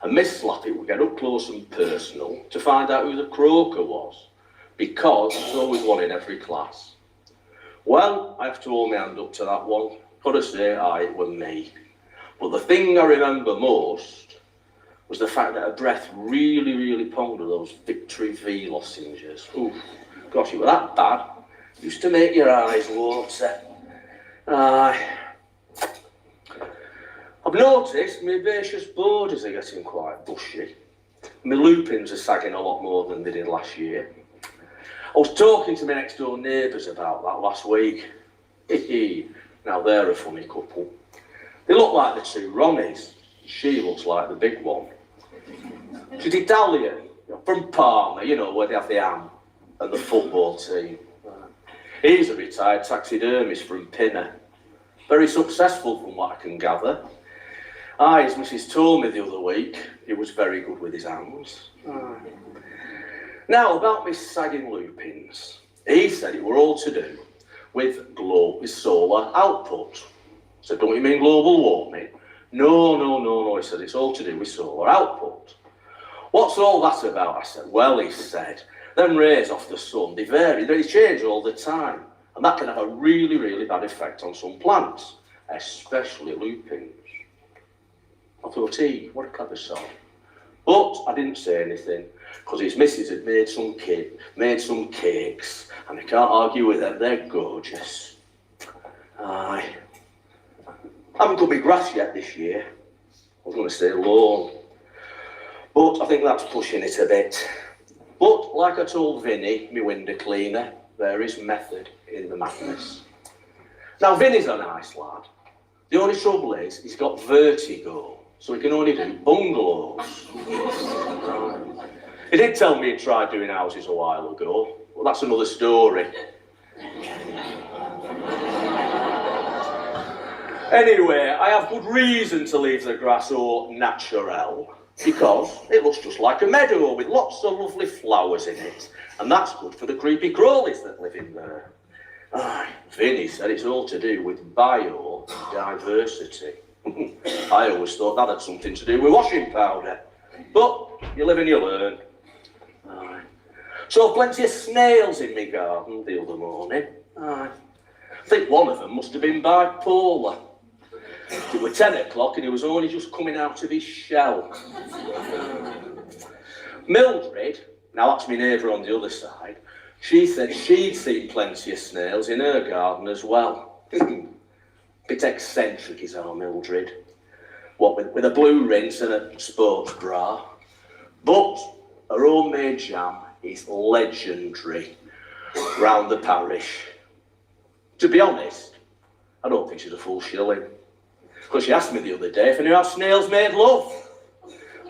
and Miss Slappy would get up close and personal to find out who the croaker was, because there's always one in every class. Well, I have to hold my hand up to that one. Gotta say, aye, it were me. But the thing I remember most was the fact that her breath really, really pondered those Victory V lozenges. Ooh, gosh, it was that bad. Used to make your eyes water. I've noticed my herbaceous borders are getting quite bushy. My lupins are sagging a lot more than they did last year. I was talking to my next door neighbours about that last week. Now they're a funny couple. They look like the two Ronnies. She looks like the big one. She's Italian, from Parma, you know, where they have the ham and the football team. He's a retired taxidermist from Pinner. Very successful from what I can gather. As Mrs. told me the other week, he was very good with his hands. Now, about Miss sagging lupins. He said it were all to do with solar output. So don't you mean global warming? No, he said it's all to do with solar output. What's all that about? I said, well, he said, them rays off the sun, they vary, they change all the time. And that can have a really, really bad effect on some plants, especially lupins. I thought, what a clever song. But I didn't say anything, because his missus had made some cakes, and I can't argue with them, they're gorgeous. I haven't cut my grass yet this year. I was going to say lawn. But I think that's pushing it a bit. But like I told Vinny, my window cleaner, there is method in the madness. Now Vinny's a nice lad. The only trouble is he's got vertigo, so he can only do bungalows. He did tell me he tried doing houses a while ago. Well, that's another story. Anyway, I have good reason to leave the grass au naturel, because it looks just like a meadow with lots of lovely flowers in it, and that's good for the creepy crawlies that live in there. Vinny said it's all to do with biodiversity. I always thought that had something to do with washing powder, but you live and you learn. Saw plenty of snails in my garden the other morning. I think one of them must have been bipolar. It was 10 o'clock and he was only just coming out of his shell. Mildred, now that's my neighbour on the other side, she said she'd seen plenty of snails in her garden as well. Bit eccentric is our Mildred. What, with a blue rinse and a sports bra. But her homemade jam is legendary round the parish. To be honest, I don't think she's a full shilling. Because she asked me the other day if I knew how snails made love.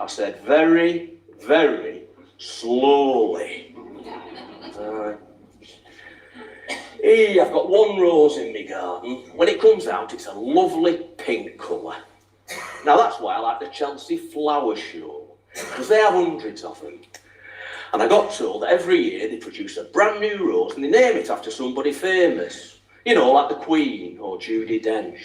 I said very, very slowly. I've got one rose in my garden. When it comes out, it's a lovely pink colour. Now that's why I like the Chelsea Flower Show, because they have hundreds of them. And I got told that every year they produce a brand new rose and they name it after somebody famous. You know, like the Queen or Judi Dench.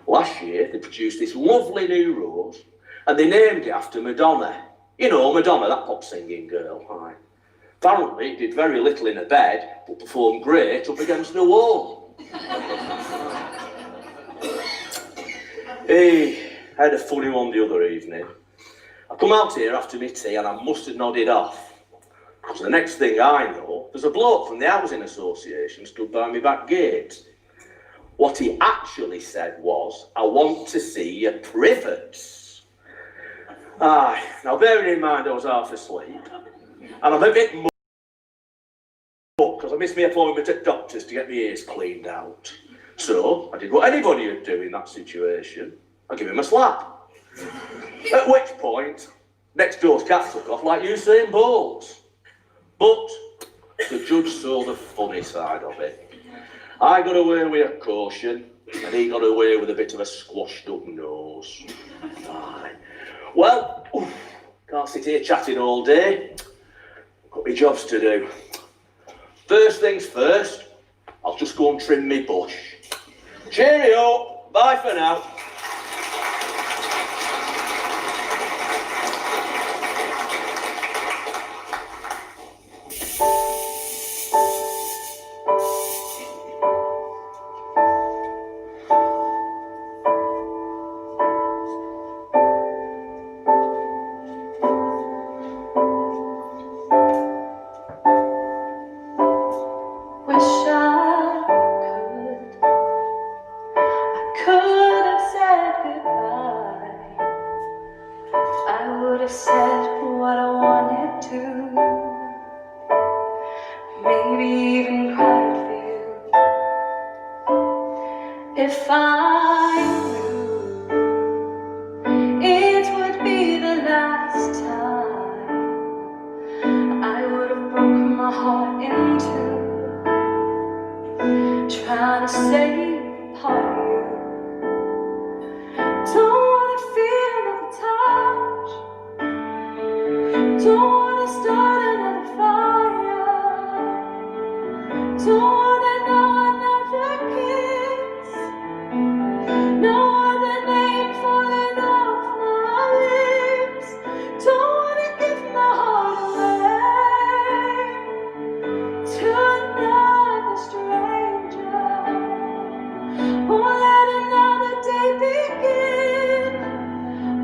Last year they produced this lovely new rose and they named it after Madonna. You know, Madonna, that pop singing girl. Apparently it did very little in a bed, but performed great up against the wall. I had a funny one the other evening. I come out here after my tea and I must have nodded off. Because the next thing I know, there's a bloke from the Housing Association stood by my back gate. What he actually said was, I want to see your privets. Now bearing in mind I was half asleep, and I'm a bit much because I missed my appointment at doctor's to get my ears cleaned out. So I did what anybody would do in that situation. I give him a slap. At which point, next door's cat took off like Usain Bolt. But the judge saw the funny side of it. I got away with a caution, and he got away with a bit of a squashed up nose. Well, can't sit here chatting all day. Got my jobs to do. First things first, I'll just go and trim my bush. Cheerio, bye for now. have said what I wanted to. Maybe even cried for you. If I knew it would be the last time, I would have broken my heart in two, trying to save a part of you. Don't wanna feel another touch, don't wanna start another fire, don't wanna know another kiss, no other name falling off my lips. Don't wanna give my heart away to another stranger. Won't let another day begin.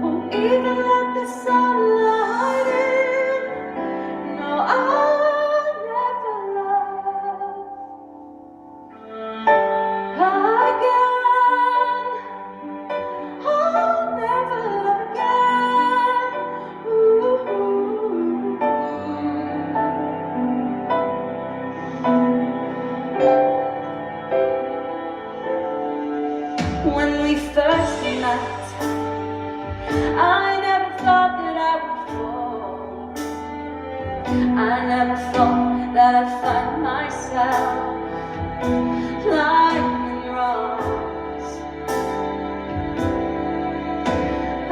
Won't even let the sunlight in. No, I'll never love again. I'll never love again. When we first met, I never thought that I would fall. I never thought that I'd find myself lying in rocks.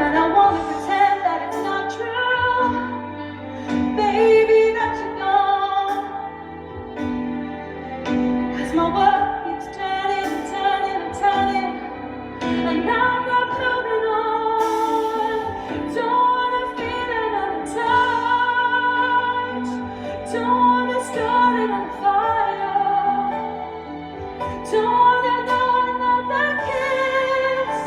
And I wanna pretend that it's not true, baby, that you're gone. 'Cause my world keeps turning and turning and turning, and now I'm not moving on. Don't wanna feel another touch, don't wanna start another fire, don't wanna know another kiss,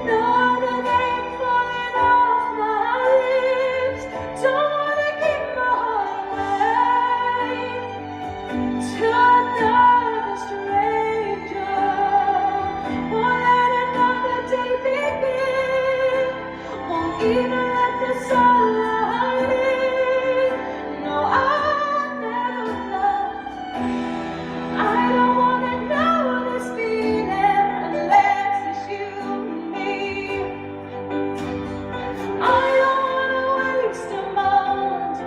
no other name falling off my lips. Don't wanna give my heart away to another stranger. Won't let another day begin. Won't even let the sunlight in. No, I'll never love. I don't wanna know this feeling unless it's you and me. I don't wanna waste a moment.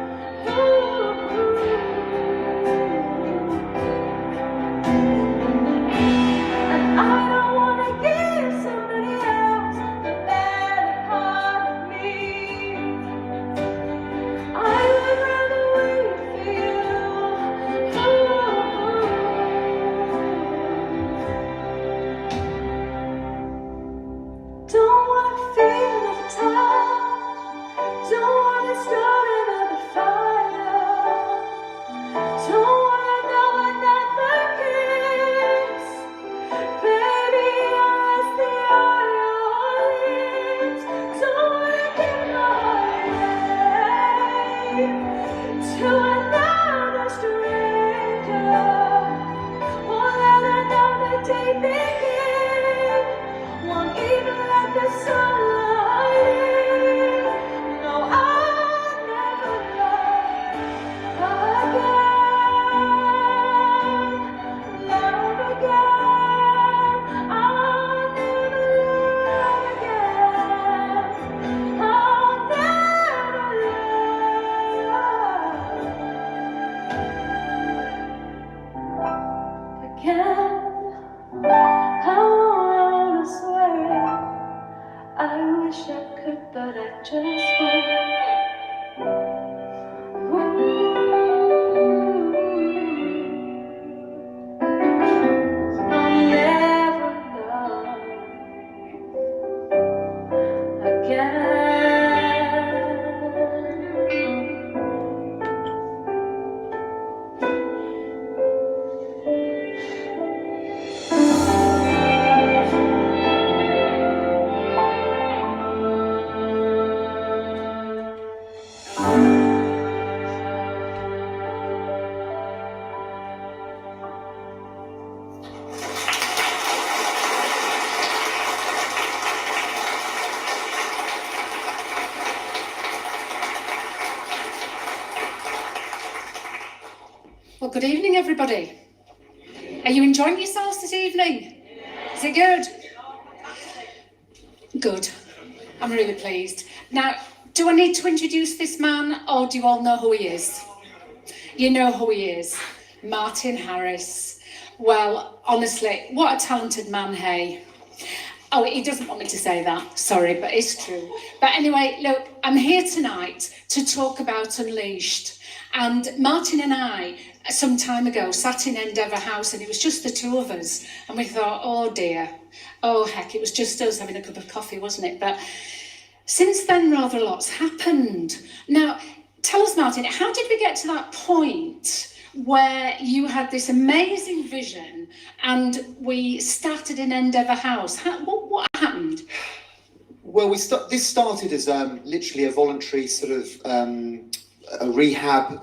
And I don't wanna give somebody else the better part of me. I would rather wait for you. Don't wanna feel the touch, don't wanna start another fire, don't wanna know another kiss. Baby, as the eye lips, don't wanna give my heart away to another stranger. Won't let another day begin. Won't even let the sunlight in. No, I'll never love again. Love again. I'll never love again. I'll never love again. I wanna swear, I wish I could, but I just won't. I'll never love again. good evening, everybody. Are you enjoying yourselves this evening? Is it good? Good. I'm really pleased. Now, do I need to introduce this man, or do you all know who he is? You know who he is. Martin Harris. Well, honestly, what a talented man, hey. Oh, he doesn't want me to say that, sorry, but it's true. But anyway, look, I'm here tonight to talk about Unleashed. And Martin and I, some time ago, sat in Endeavour House, and it was just the two of us. And we thought, oh dear, oh heck, it was just us having a cup of coffee, wasn't it? But since then, rather a lot's happened. Now, tell us, Martin, how did we get to that point where you had this amazing vision and we started in Endeavour House? What happened? Well, this started as literally a voluntary sort of a rehab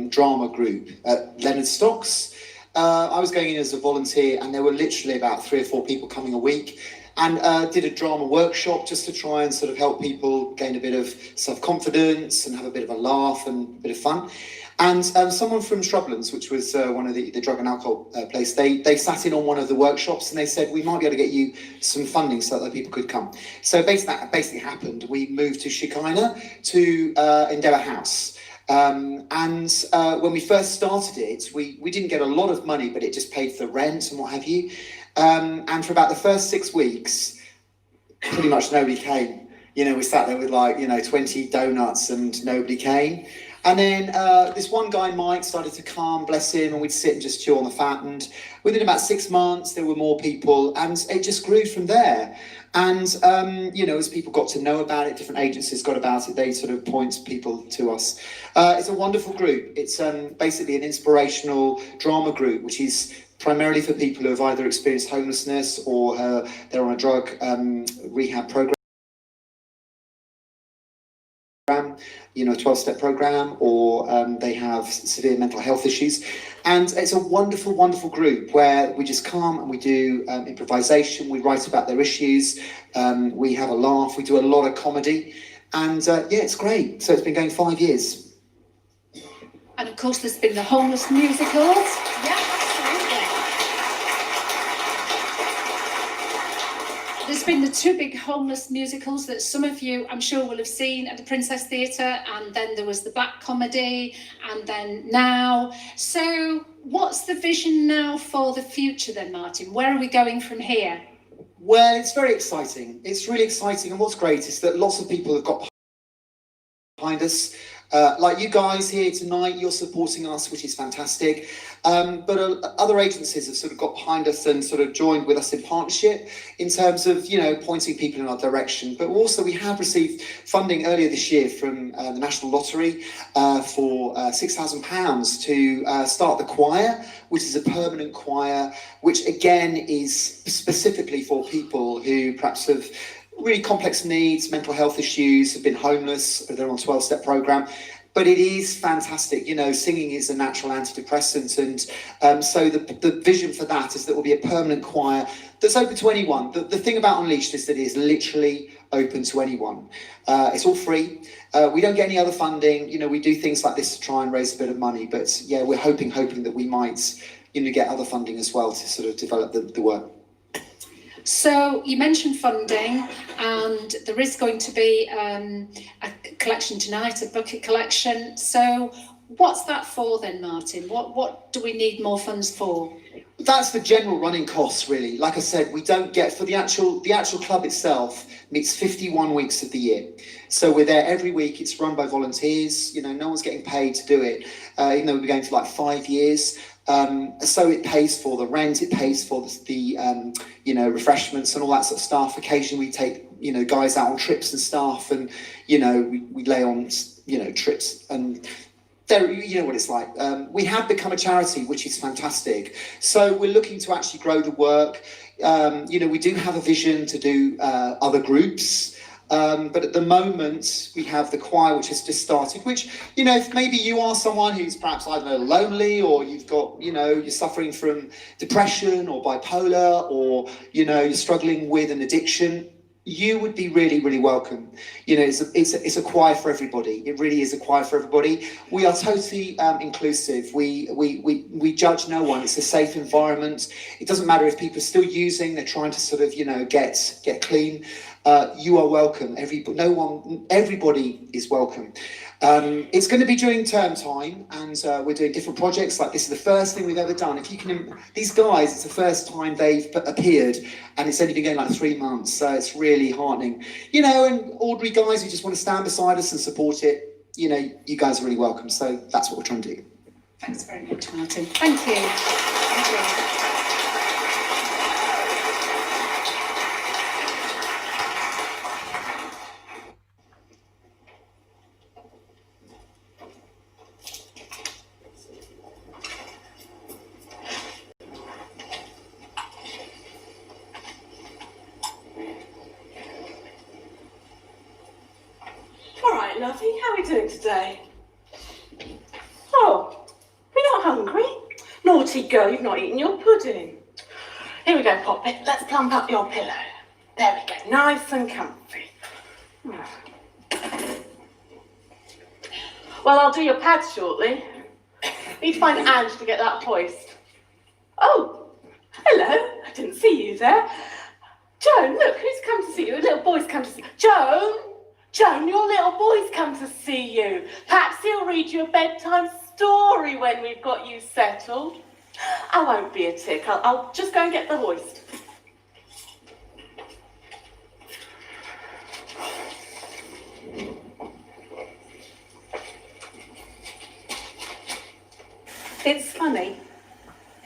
drama group at Leonard Stocks. I was going in as a volunteer, and there were literally about 3 or 4 people coming a week, and did a drama workshop just to try and sort of help people gain a bit of self-confidence and have a bit of a laugh and a bit of fun. And someone from Shrublands, which was one of the drug and alcohol place, they sat in on one of the workshops, and they said, we might be able to get you some funding so that people could come. So that basically happened. We moved to Shekinah, to Endeavour House. And when we first started it, we didn't get a lot of money, but it just paid for the rent and what have you. And for about the first 6 weeks, pretty much nobody came. You know, we sat there with 20 donuts and nobody came. And then this one guy, Mike, started to come, bless him, and we'd sit and just chew on the fat. And within about 6 months, there were more people, and it just grew from there. And, as people got to know about it, different agencies got about it, they sort of point people to us. It's a wonderful group. It's basically an inspirational drama group, which is primarily for people who have either experienced homelessness or they're on a drug rehab program. A 12-step program, or they have severe mental health issues. And it's a wonderful, wonderful group where we just come and we do improvisation, we write about their issues, we have a laugh, we do a lot of comedy, and it's great. So it's been going 5 years. And of course there's been the homeless musicals. Yeah, absolutely. There's been the 2 big homeless musicals that some of you, I'm sure, will have seen at the Princess Theatre, and then there was the Black Comedy, and then now. So what's the vision now for the future then, Martin? Where are we going from here? Well, it's very exciting. It's really exciting, and what's great is that lots of people have got behind us. Like you guys here tonight, you're supporting us, which is fantastic. But other agencies have sort of got behind us and sort of joined with us in partnership in terms of, pointing people in our direction. But also we have received funding earlier this year from the National Lottery for £6,000 to start the choir, which is a permanent choir, which again is specifically for people who perhaps have really complex needs, mental health issues, have been homeless, or they're on a 12-step program. But it is fantastic. Singing is a natural antidepressant. And so the vision for that is that will be a permanent choir that's open to anyone. The thing about Unleashed is that it is literally open to anyone. It's all free. We don't get any other funding. We do things like this to try and raise a bit of money. But yeah, we're hoping that we might, get other funding as well to sort of develop the work. So you mentioned funding, and there is going to be a collection tonight, a bucket collection. So what's that for then, Martin? What do we need more funds for? That's the general running costs, really. Like I said, we don't get, for the actual club itself meets 51 weeks of the year. So we're there every week. It's run by volunteers. No one's getting paid to do it, even though we've been going for 5 years. So it pays for the rent, it pays for the refreshments and all that sort of stuff. Occasionally we take, guys out on trips and stuff, and, we lay on, trips, and there, you know what it's like. We have become a charity, which is fantastic. So we're looking to actually grow the work. We do have a vision to do other groups. But at the moment, we have the choir, which has just started, which, if maybe you are someone who's perhaps, lonely, or you've got, you're suffering from depression or bipolar, or, you're struggling with an addiction, you would be really, really welcome. You know, it's a choir for everybody. It really is a choir for everybody. We are totally inclusive. We judge no one. It's a safe environment. It doesn't matter if people are still using, they're trying to sort of, you know, get clean. You are welcome. Everybody is welcome. It's going to be during term time, and we're doing different projects. Like, this is the first thing we've ever done. If you can, these guys, it's the first time they've appeared, and it's only been going like 3 months, so it's really heartening. You know, and ordinary guys who just want to stand beside us and support it. You know, you guys are really welcome. So that's what we're trying to do. Thanks very much, Martin. Thank you. Thank you. Lovey, how are we doing today? Oh, you're not hungry? Naughty girl, you've not eaten your pudding. Here we go, Poppet. Let's plump up your pillow. There we go, nice and comfy. Well, I'll do your pads shortly. Need to find Ange to get that hoist. Oh, hello. I didn't see you there. Joan, look, who's come to see you? A little boy's come to see you. Joan, your little boy's come to see you. Perhaps he'll read you a bedtime story when we've got you settled. I won't be a tick. I'll just go and get the hoist. It's funny.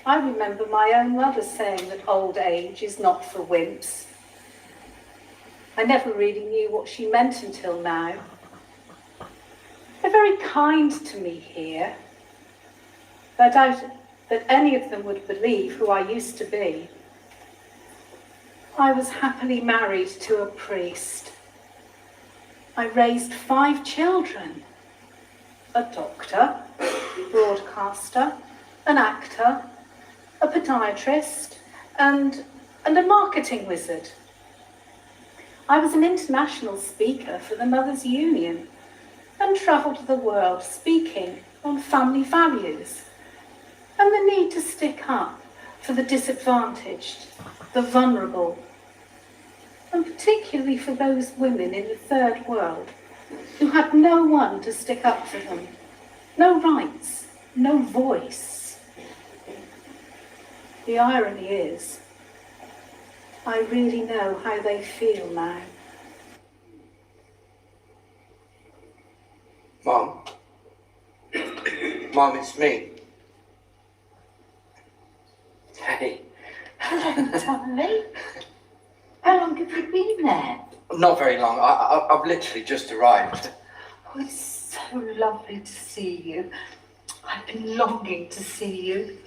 I remember my own mother saying that old age is not for wimps. I never really knew what she meant until now. They're very kind to me here. I doubt that any of them would believe who I used to be. I was happily married to a priest. I raised 5 children. A doctor, broadcaster, an actor, a podiatrist, and a marketing wizard. I was an international speaker for the Mothers' Union and travelled the world speaking on family values and the need to stick up for the disadvantaged, the vulnerable, and particularly for those women in the third world who had no one to stick up for them, no rights, no voice. The irony is, I really know how they feel now. Mum? Mum, it's me. Hey. Hello, darling. How long have you been there? Not very long. I've literally just arrived. Oh, it's so lovely to see you. I've been longing to see you.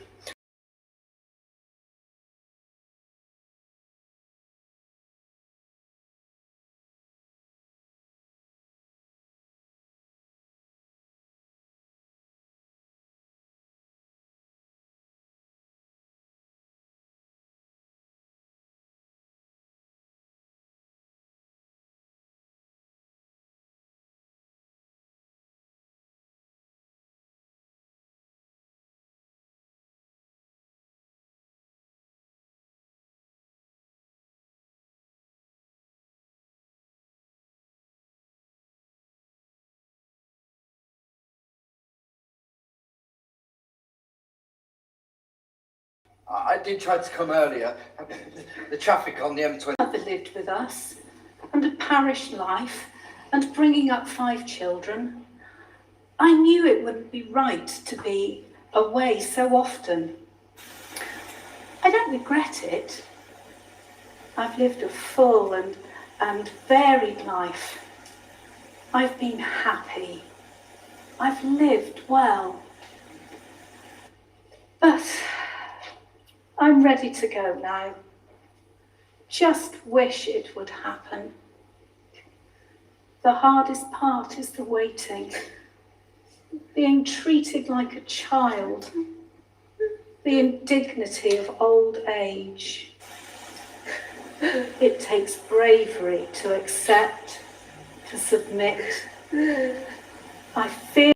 I did try to come earlier. The traffic on the M20. Mother lived with us, and a parish life, and bringing up 5 children. I knew it wouldn't be right to be away so often. I don't regret it. I've lived a full and varied life. I've been happy. I've lived well. But I'm ready to go now. Just wish it would happen. The hardest part is the waiting. Being treated like a child. The indignity of old age. It takes bravery to accept, to submit. I feel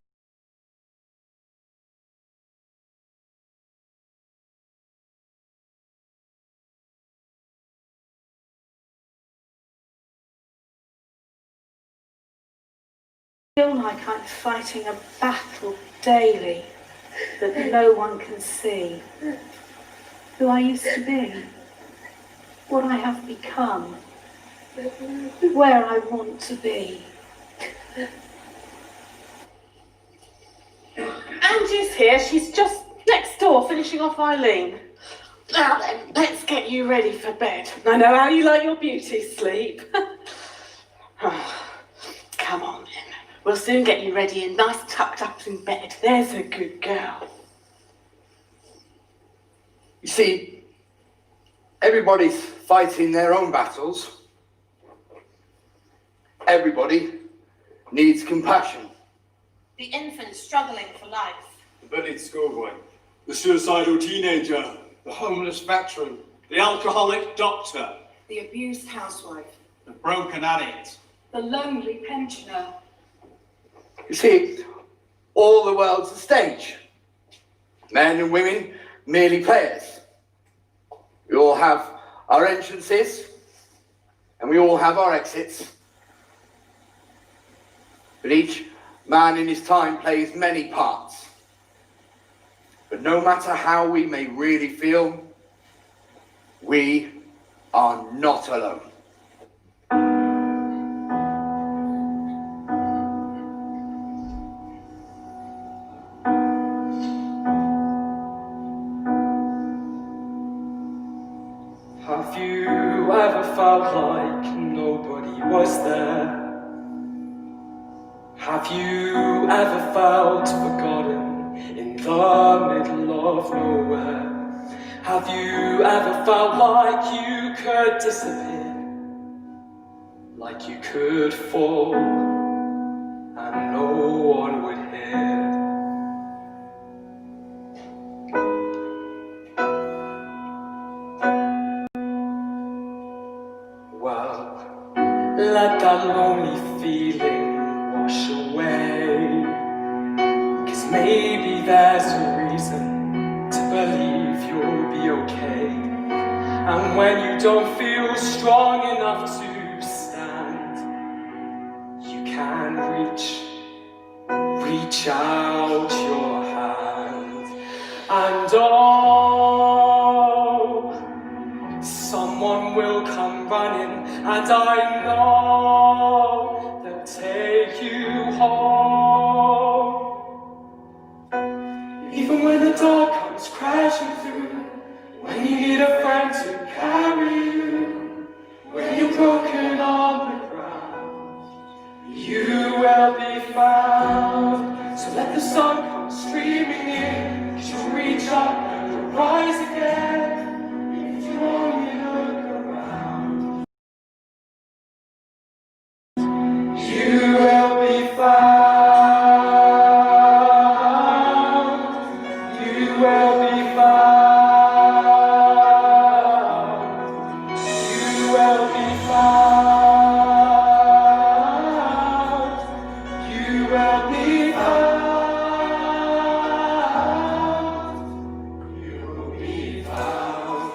like I'm fighting a battle daily that no one can see. Who I used to be, what I have become, where I want to be. Angie's here. She's just next door finishing off Eileen. Now then, let's get you ready for bed. I know how you like your beauty sleep. Come on then. We'll soon get you ready and nice tucked up in bed. There's a good girl. You see, everybody's fighting their own battles. Everybody needs compassion. The infant struggling for life. The bullied schoolboy, the suicidal teenager, the homeless veteran, the alcoholic doctor, The abused housewife. The broken addict. The lonely pensioner. You see, all the world's a stage. Men and women, merely players. We all have our entrances, and we all have our exits. But each man in his time plays many parts. But no matter how we may really feel, we are not alone. Have you ever felt like nobody was there? Have you ever felt forgotten in the middle of nowhere? Have you ever felt like you could disappear? Like you could fall and no one would hear? Well, let that lonely feeling wash away, 'cause maybe there's a reason to believe you'll be okay. And when you don't feel strong enough to stand, you can reach out your hand. And oh, someone will come running, and I know they'll take you home. Even when the dark comes crashing through, when you need a friend to carry you, when you're broken on the ground, you will be found. So let the sun come streaming in, 'cause you'll reach up and you'll rise again. If you only look around, you will be found. You will be found. You will be found. You will be found. You will be found.